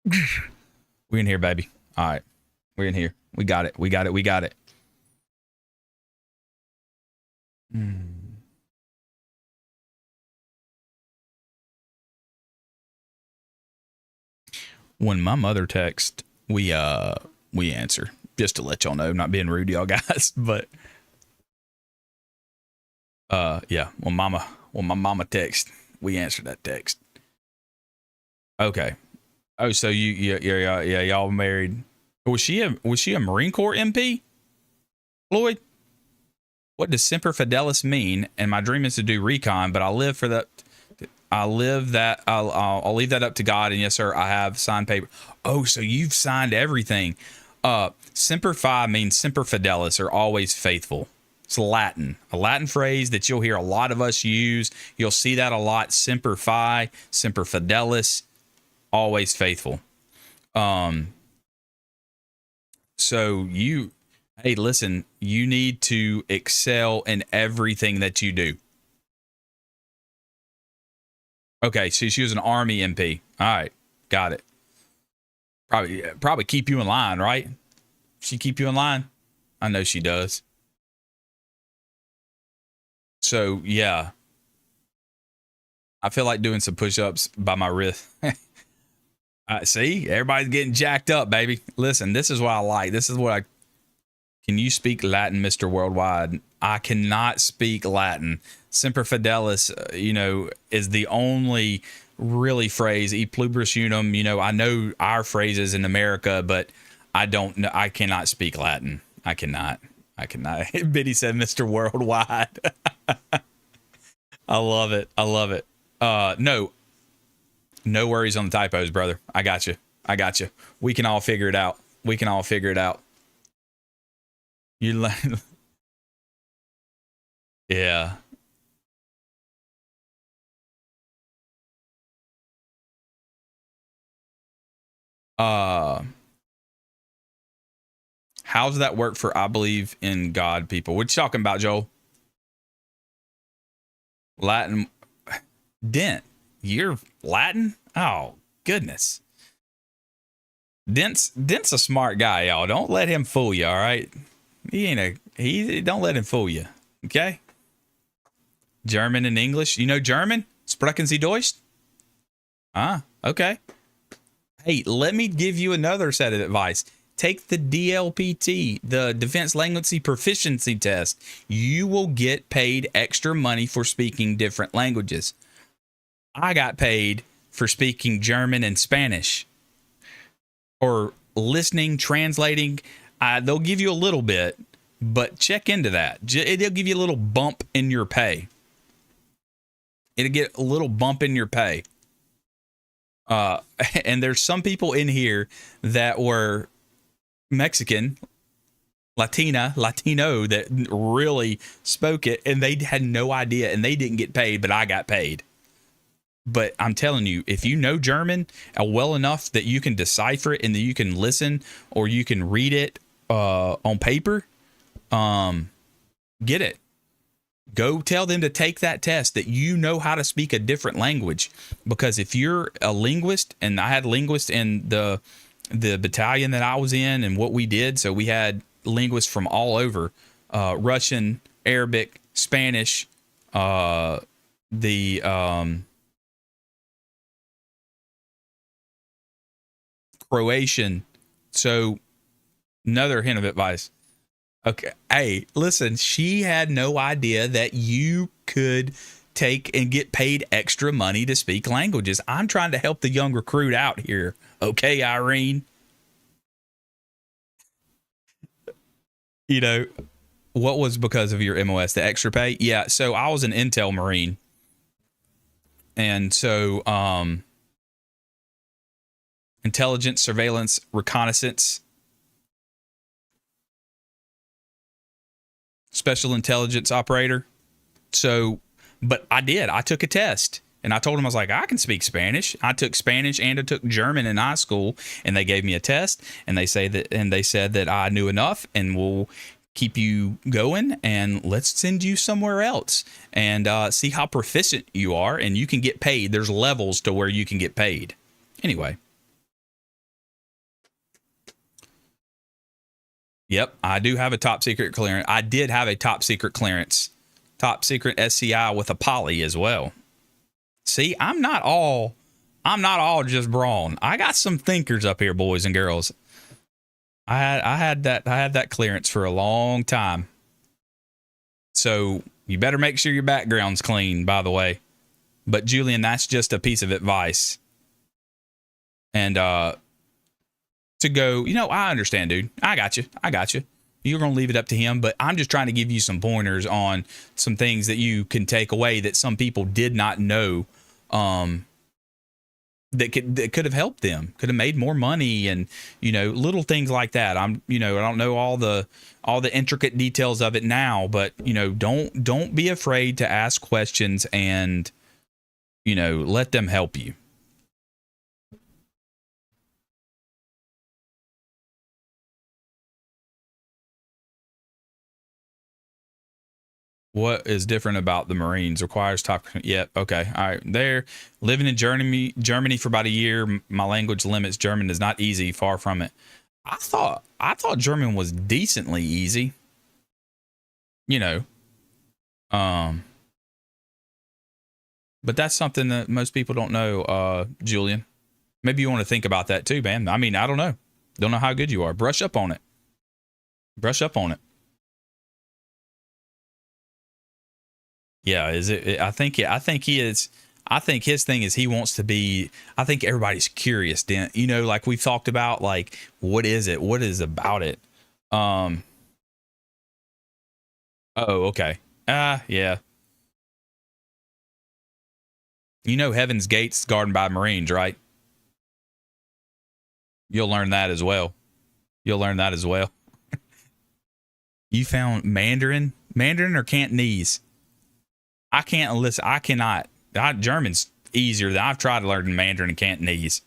We're in here, baby. All right. We're in here. We got it. When my mother texts, we answer, just to let y'all know, not being rude to y'all guys, but yeah, when my mama texts, we answer that text. Okay. Oh, so y'all married. Was she a Marine Corps MP? Floyd? What does Semper Fidelis mean? And my dream is to do recon, but I'll leave that up to God. And yes, sir, I have signed paper. Oh, so you've signed everything. Semper Fi means Semper Fidelis, or always faithful. It's Latin, a Latin phrase that you'll hear a lot of us use. You'll see that a lot. Semper Fi, Semper Fidelis, always faithful. So hey, listen, you need to excel in everything that you do. Okay, so she was an Army MP. All right, got it. Probably keep you in line, right? She keep you in line? I know she does. So, yeah. I feel like doing some push-ups by my wrist. See, everybody's getting jacked up, baby. Listen, this is what I like. This is what Can you speak Latin, Mr. Worldwide? I cannot speak Latin. Semper Fidelis, is the only really phrase. E pluribus unum. I know our phrases in America, but I don't know. I cannot speak Latin. I cannot. Biddy said, Mr. Worldwide. I love it. No worries on the typos, brother. I got you. We can all figure it out. Yeah. How's that work for I believe in God people? What you talking about, Joel? Latin. Dent. You're Latin? Oh, goodness. Dent's a smart guy, y'all. Don't let him fool you, all right? Don't let him fool you, okay? German and English. You know German? Sprechen Sie Deutsch? Ah, okay. Hey, let me give you another set of advice. Take the DLPT, the Defense Language Proficiency Test. You will get paid extra money for speaking different languages. I got paid for speaking German and Spanish. Or listening, translating. They'll give you a little bit, but check into that. It'll give you a little bump in your pay. It'll get a little bump in your pay. And there's some people in here that were Mexican, Latino that really spoke it, and they had no idea, and they didn't get paid, but I got paid. But I'm telling you, if you know German well enough that you can decipher it and that you can listen or you can read it on paper, get it. Go tell them to take that test, that you know how to speak a different language. Because if you're a linguist, and I had linguists in the battalion that I was in and what we did, so we had linguists from all over, Russian, Arabic, Spanish, Croatian. So another hint of advice. Okay. Hey, listen, she had no idea that you could take and get paid extra money to speak languages. I'm trying to help the young recruit out here. Okay, Irene? You know, what was because of your MOS, the extra pay? Yeah, so I was an Intel Marine. And so, intelligence, surveillance, reconnaissance, special intelligence operator. So, but I took a test, and I told them, I was like, I can speak Spanish. I took Spanish and I took German in high school, and they gave me a test, and they said that I knew enough, and we'll keep you going, and let's send you somewhere else and see how proficient you are, and you can get paid. There's levels to where you can get paid. Anyway. Yep, I do have a top secret clearance. I did have a top secret clearance, top secret SCI with a poly as well. See, I'm not all just brawn. I got some thinkers up here, boys and girls. I had that clearance for a long time. So you better make sure your background's clean, by the way. But Julian, that's just a piece of advice. And to go, I understand, dude. I got you. You're going to leave it up to him, but I'm just trying to give you some pointers on some things that you can take away that some people did not know, that could have helped them, could have made more money, and, little things like that. I don't know all the intricate details of it now, but, don't be afraid to ask questions and, let them help you. What is different about the Marines? Requires top. Yep. Okay. All right. There. Living in Germany for about a year. My language limits. German is not easy. Far from it. I thought German was decently easy. But that's something that most people don't know, Julian. Maybe you want to think about that too, man. I mean, I don't know. Don't know how good you are. Brush up on it. Yeah, is it? I think he is. I think his thing is he wants to be. I think everybody's curious. Like we've talked about, like what is it? What is about it? Oh, okay. Yeah. Heaven's Gate's guarded by Marines, right? You'll learn that as well. You found Mandarin or Cantonese? I can't listen. I cannot. German's easier. I've tried to learn Mandarin and Cantonese.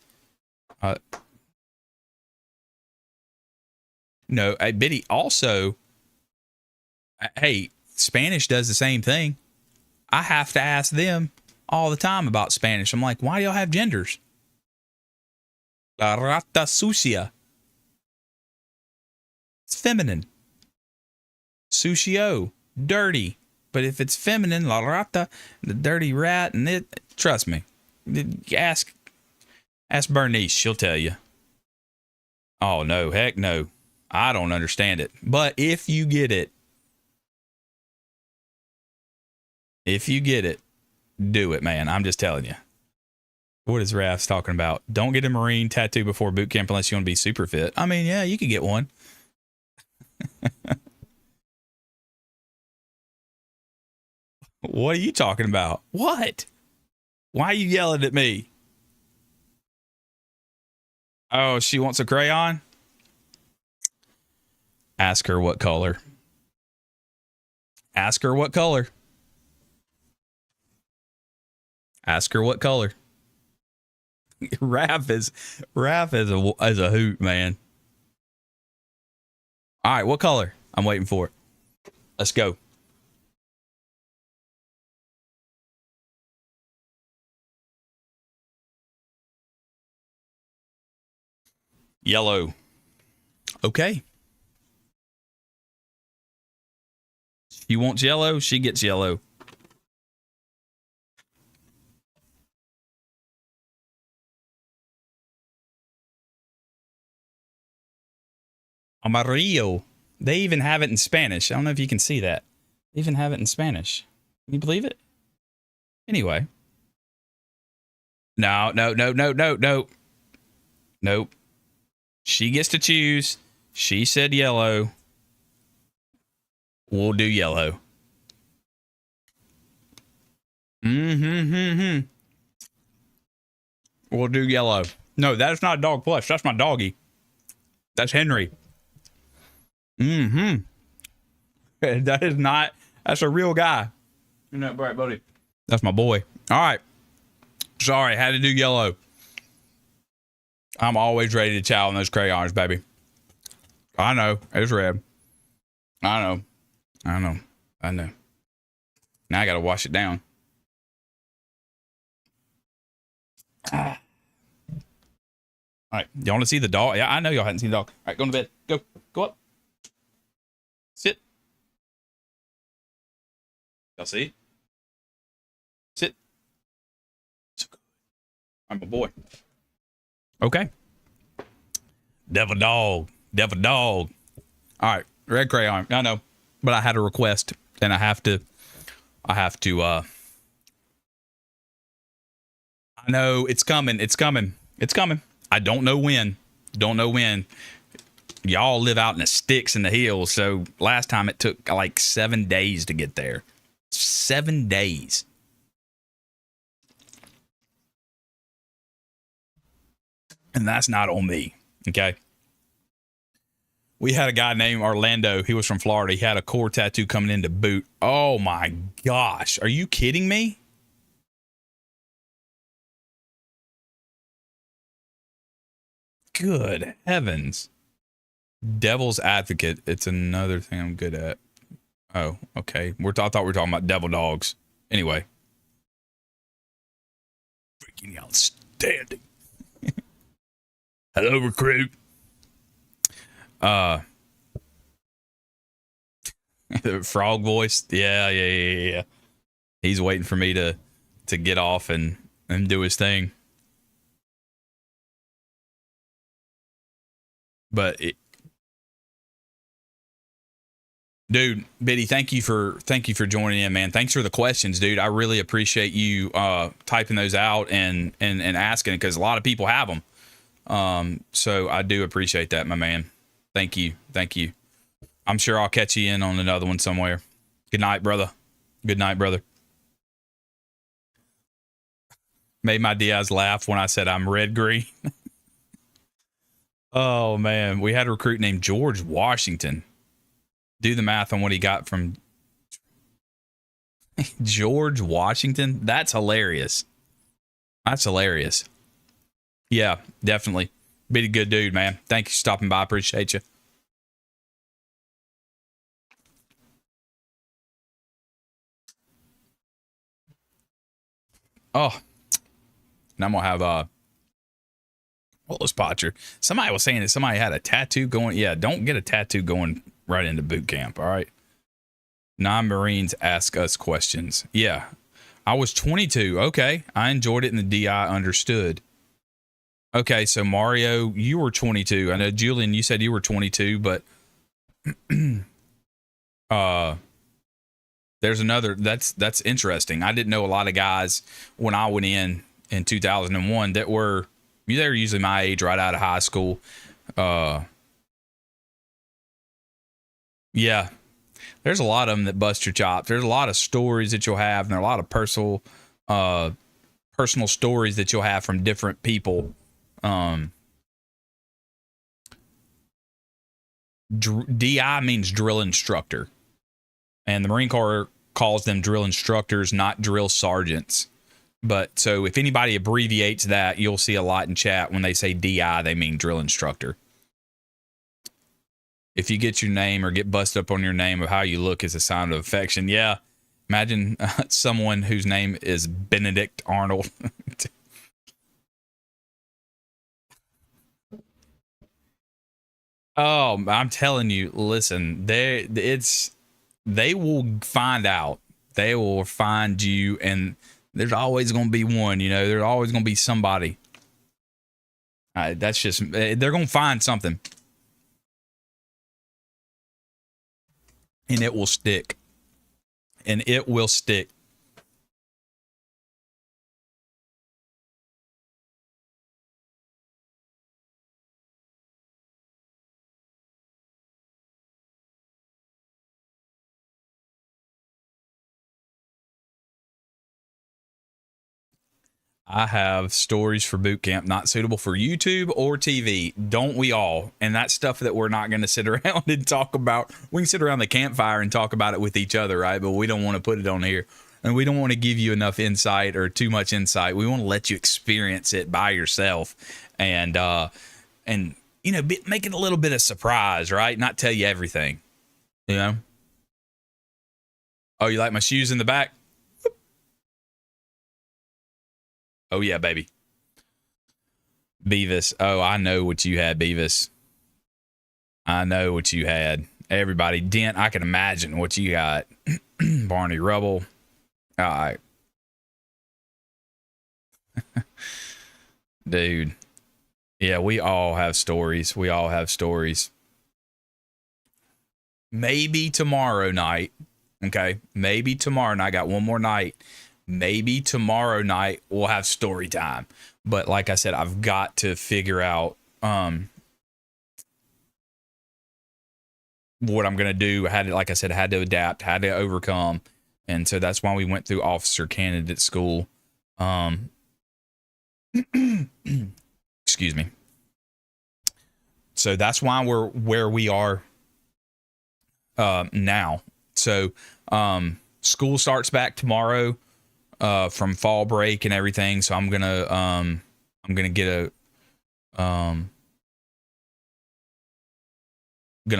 No, Biddy also. Hey, Spanish does the same thing. I have to ask them all the time about Spanish. I'm like, why do y'all have genders? La rata sucia. It's feminine. Sucio, dirty. But if it's feminine, la rata, the dirty rat, and it, trust me, ask Bernice, she'll tell you. Oh, no, heck no. I don't understand it. But if you get it, do it, man. I'm just telling you. What is Raf's talking about? Don't get a Marine tattoo before boot camp unless you want to be super fit. I mean, yeah, you could get one. What are you talking about? What? Why are you yelling at me? Oh, she wants a crayon? Ask her what color. Ask her what color. Ask her what color. Raph is a hoot, man. All right, what color? I'm waiting for it. Let's go. Yellow. Okay. She wants yellow, she gets yellow. Amarillo. They even have it in Spanish. I don't know if you can see that. They even have it in Spanish. Can you believe it? Anyway. No. Nope. She gets to choose. She said yellow. We'll do yellow. We'll do yellow. No, that is not a dog plush. That's my doggy. That's Henry. That is not. That's a real guy. Isn't that right, buddy? That's my boy. All right. Sorry, had to do yellow. I'm always ready to chow on those crayons, baby. I know. It's red. I know. Now I got to wash it down. All right. Y'all want to see the dog? Yeah, I know y'all hadn't seen the dog. All right, go to bed. Go up. Sit. Y'all see? Sit. So good. I'm a boy. Okay. Devil dog. All right. Red crayon. I know. But I had a request and I have to I know it's coming. I don't know when. Y'all live out in the sticks in the hills. So last time it took like 7 days to get there. 7 days. And that's not on me. Okay. We had a guy named Orlando. He was from Florida. He had a core tattoo coming into boot. Oh my gosh. Are you kidding me? Good heavens. Devil's advocate. It's another thing I'm good at. Oh, okay. I thought we were talking about devil dogs. Anyway. Freaking outstanding. Hello, recruit. The frog voice. Yeah. He's waiting for me to get off and do his thing. But dude, Biddy, thank you for joining in, man. Thanks for the questions, dude. I really appreciate you typing those out and asking, because a lot of people have them. So I do appreciate that, my man. Thank you. I'm sure I'll catch you in on another one somewhere. Good night, brother. Made my Diaz laugh when I said I'm red green. Oh man, we had a recruit named George Washington. Do the math on what he got from George Washington. That's hilarious. Yeah, definitely. Be a good dude, man. Thank you for stopping by. Appreciate you. Oh, and I'm gonna have Wallace Potcher. Somebody was saying that somebody had a tattoo going. Yeah, don't get a tattoo going right into boot camp. All right. Non-Marines ask us questions. Yeah. I was 22. Okay. I enjoyed it in the DI, understood. Okay. So Mario, you were 22. I know Julian, you said you were 22, but there's another, that's interesting. I didn't know a lot of guys when I went in 2001 that were, they were usually my age right out of high school. Yeah. There's a lot of them that bust your chops. There's a lot of stories that you'll have, and there are a lot of personal stories that you'll have from different people. DI means drill instructor, and the Marine Corps calls them drill instructors, not drill sergeants. But so if anybody abbreviates that, you'll see a lot in chat when they say DI, they mean drill instructor. If you get your name or get busted up on your name of how you look is a sign of affection. Yeah. Imagine someone whose name is Benedict Arnold. Oh, I'm telling you, listen, they will find out. They will find you, and there's always going to be one, there's always going to be somebody. That's just, they're going to find something. And it will stick. And it will stick. I have stories for boot camp not suitable for YouTube or TV. Don't we all? And that's stuff that we're not going to sit around and talk about. We can sit around the campfire and talk about it with each other, right? But we don't want to put it on here. And we don't want to give you enough insight or too much insight. We want to let you experience it by yourself and make it a little bit of surprise, right? Not tell you everything, Oh, you like my shoes in the back? Oh, yeah, baby. Beavis. Oh, I know what you had, Beavis. I know what you had. Everybody. Dent, I can imagine what you got. Barney Rubble. All right. Dude. Yeah, we all have stories. We all have stories. Maybe tomorrow night. Okay. Maybe tomorrow night. I got one more night. Maybe tomorrow night we'll have story time. But like I said, I've got to figure out what I'm going to do. I had to adapt, had to overcome. And so that's why we went through officer candidate school. Excuse me. So that's why we're where we are now. So school starts back tomorrow. From fall break and everything, so I'm gonna get gonna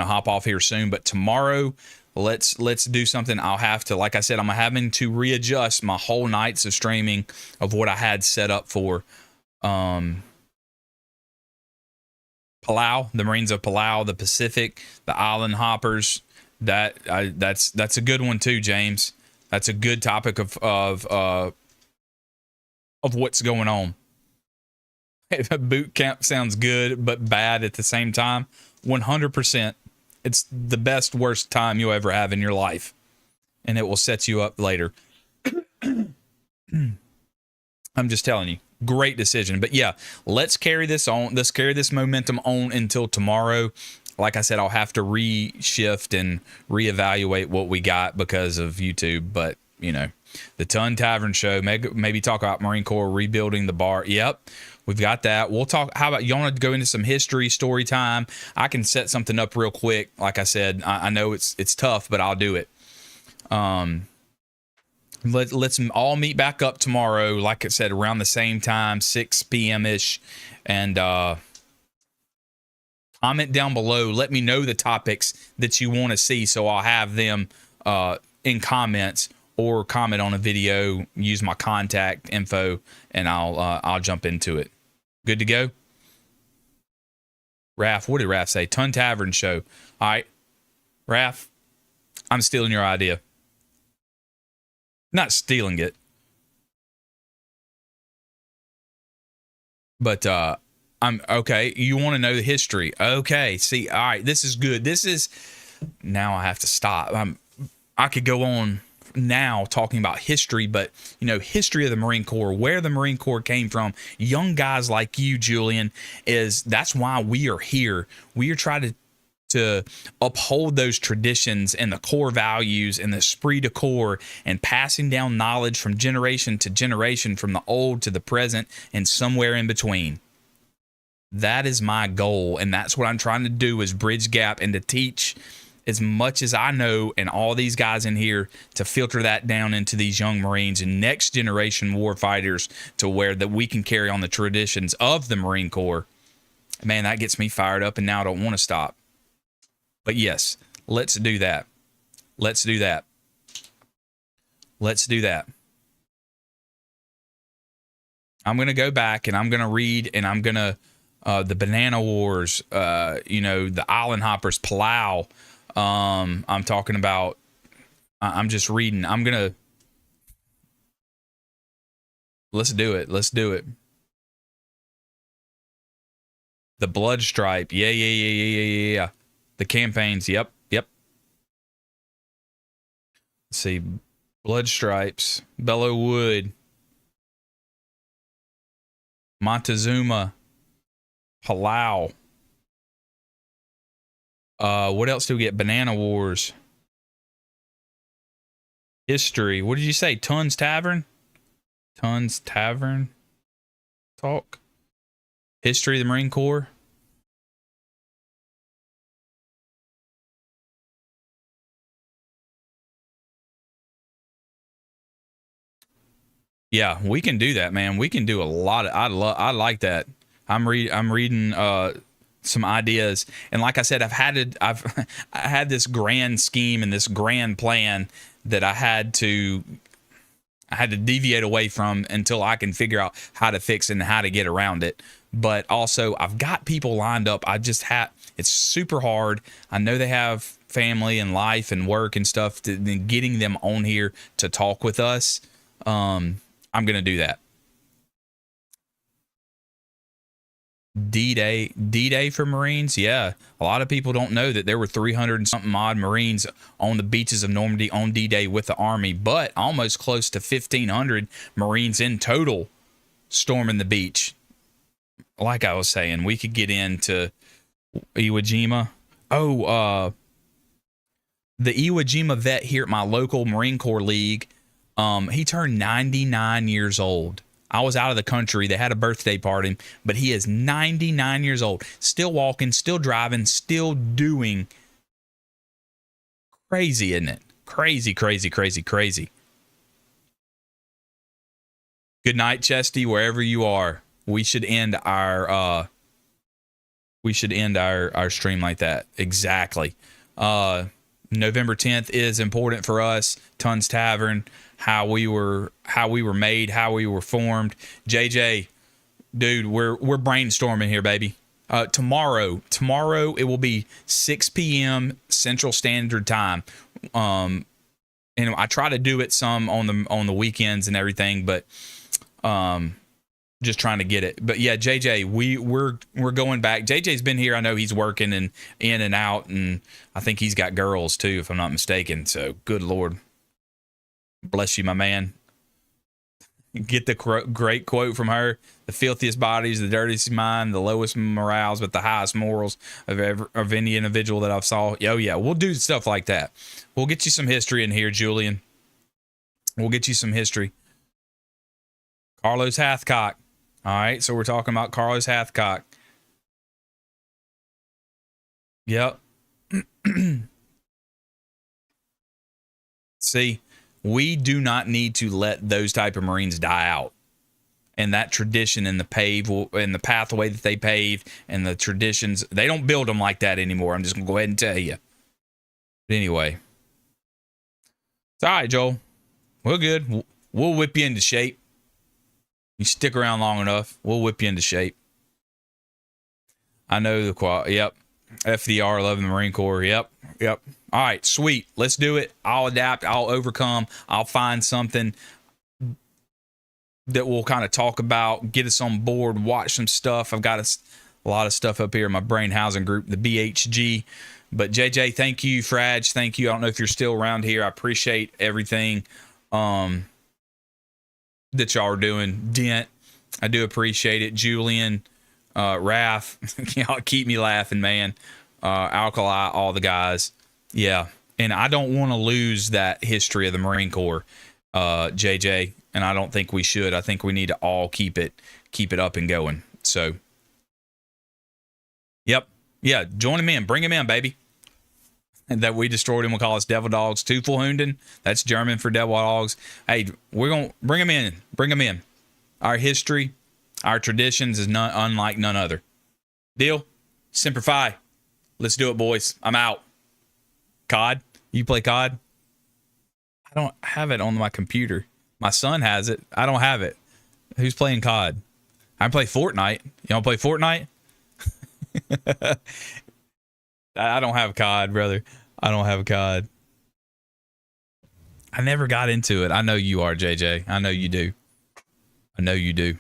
hop off here soon. But tomorrow, let's do something. I'll have to, like I said, I'm having to readjust my whole nights of streaming of what I had set up for Palau, the Marines of Palau, the Pacific, the Island Hoppers. That's a good one too, James. That's a good topic of what's going on. Boot camp sounds good, but bad at the same time. 100%. It's the best, worst time you'll ever have in your life. And it will set you up later. I'm just telling you. Great decision. But yeah, let's carry this on. Let's carry this momentum on until tomorrow. Like I said, I'll have to reshift and reevaluate what we got because of YouTube. But, the Ton Tavern Show, maybe talk about Marine Corps rebuilding the bar. Yep, we've got that. We'll talk. How about you want to go into some history, story time? I can set something up real quick. Like I said, I know it's tough, but I'll do it. Let's all meet back up tomorrow. Like I said, around the same time, 6 p.m.-ish. And, comment down below. Let me know the topics that you want to see, so I'll have them in comments, or comment on a video. Use my contact info, and I'll jump into it. Good to go. Raph, what did Raph say? Ton Tavern show. All right, Raph, I'm stealing your idea. Not stealing it, but I'm okay. You want to know the history? Okay, see, all right, this is good. This is now I have to stop. I could go on now talking about history, but history of the Marine Corps, where the Marine Corps came from. Young guys like you, Julian, that's why we are here. We are trying to uphold those traditions and the core values and the esprit de corps and passing down knowledge from generation to generation, from the old to the present and somewhere in between. That is my goal, and that's what I'm trying to do, is bridge gap and to teach as much as I know, and all these guys in here, to filter that down into these young Marines and next generation war fighters, to where that we can carry on the traditions of the Marine Corps. Man, that gets me fired up, and now I don't want to stop. But yes, let's do that. Let's do that. Let's do that. I'm going to go back and I'm going to read, and I'm going to, the Banana Wars, the Island Hoppers, Palau. I'm talking about, I'm just reading. Let's do it. Let's do it. The Blood Stripe. Yeah. The campaigns. Yep. Let's see. Blood Stripes. Bellow Wood. Montezuma. Palau. What else do we get? Banana Wars. History. What did you say? Tons Tavern? Tons Tavern talk. History of the Marine Corps. Yeah, we can do that, man. We can do a lot of, I like that. I'm reading some ideas, and like I said, I had this grand scheme and this grand plan that I had to deviate away from until I can figure out how to fix it and how to get around it. But also, I've got people lined up. It's super hard. I know they have family and life and work and stuff. Getting them on here to talk with us, I'm going to do that. D-Day for Marines. Yeah. A lot of people don't know that there were 300 and something odd Marines on the beaches of Normandy on D-Day with the Army, but almost close to 1,500 Marines in total storming the beach. Like I was saying, we could get into Iwo Jima. The Iwo Jima vet here at my local Marine Corps League, he turned 99 years old. I was out of the country. They had a birthday party, but he is 99 years old. Still walking, still driving, still doing. Crazy, isn't it? Crazy. Good night, Chesty, wherever you are. We should end our stream like that. Exactly. November 10th is important for us. Tons Tavern, how we were made, how we were formed. JJ, dude, we're brainstorming here, baby. Tomorrow it will be 6 p.m. Central Standard Time. And I try to do it some on the weekends and everything, but just trying to get it. But yeah, JJ, we're going back. JJ's been here. I know he's working and in and out, and I think he's got girls too, if I'm not mistaken. So good Lord, bless you, my man. Get the great quote from her: "The filthiest bodies, the dirtiest mind, the lowest morals, but the highest morals of any individual that I've saw." Oh yeah, we'll do stuff like that. We'll get you some history in here, Julian. We'll get you some history. Carlos Hathcock. All right, so we're talking about Carlos Hathcock. Yep. See, we do not need to let those type of Marines die out. And that tradition and the pathway that they pave and the traditions, they don't build them like that anymore. I'm just going to go ahead and tell you. But anyway. It's all right, Joel. We're good. We'll whip you into shape. You stick around long enough, we'll whip you into shape. I know the qual. Yep. FDR, loving the Marine Corps. Yep. All right, sweet. Let's do it. I'll adapt. I'll overcome. I'll find something that we'll kind of talk about, get us on board, watch some stuff. I've got a lot of stuff up here in my brain housing group, the BHG. But JJ, thank you. Fraj, thank you. I don't know if you're still around here. I appreciate everything that y'all are doing. Dent, I do appreciate it. Julian, Raph, y'all keep me laughing, man. Alkali, all the guys. Yeah. And I don't want to lose that history of the Marine Corps, JJ. And I don't think we should. I think we need to all keep it up and going. So, yep. Yeah, join him in. Bring him in, baby. And that we destroyed him. We'll call us Devil Dogs. Teufelhunden. That's German for Devil Dogs. Hey, we're going to bring him in. Bring him in. Our history, our traditions is unlike none other. Deal? Semper Fi. Let's do it, boys. I'm out. COD? You play COD? I don't have it on my computer. My son has it. I don't have it. Who's playing COD? I play Fortnite. You want to play Fortnite? I don't have COD, brother. I don't have COD. I never got into it. I know you are, JJ. I know you do. I know you do.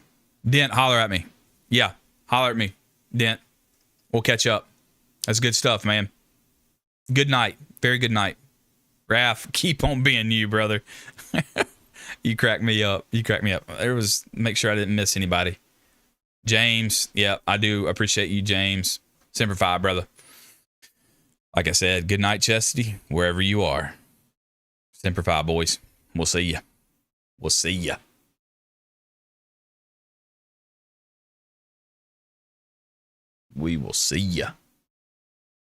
Dent, holler at me. Yeah, holler at me. Dent. We'll catch up. That's good stuff, man. Good night. Very good night. Raph, keep on being you, brother. You crack me up. Make sure I didn't miss anybody. James, yeah, I do appreciate you, James. Semper Fi, brother. Like I said, good night, Chastity, wherever you are. Semper Fi, boys. We'll see ya. We will see ya.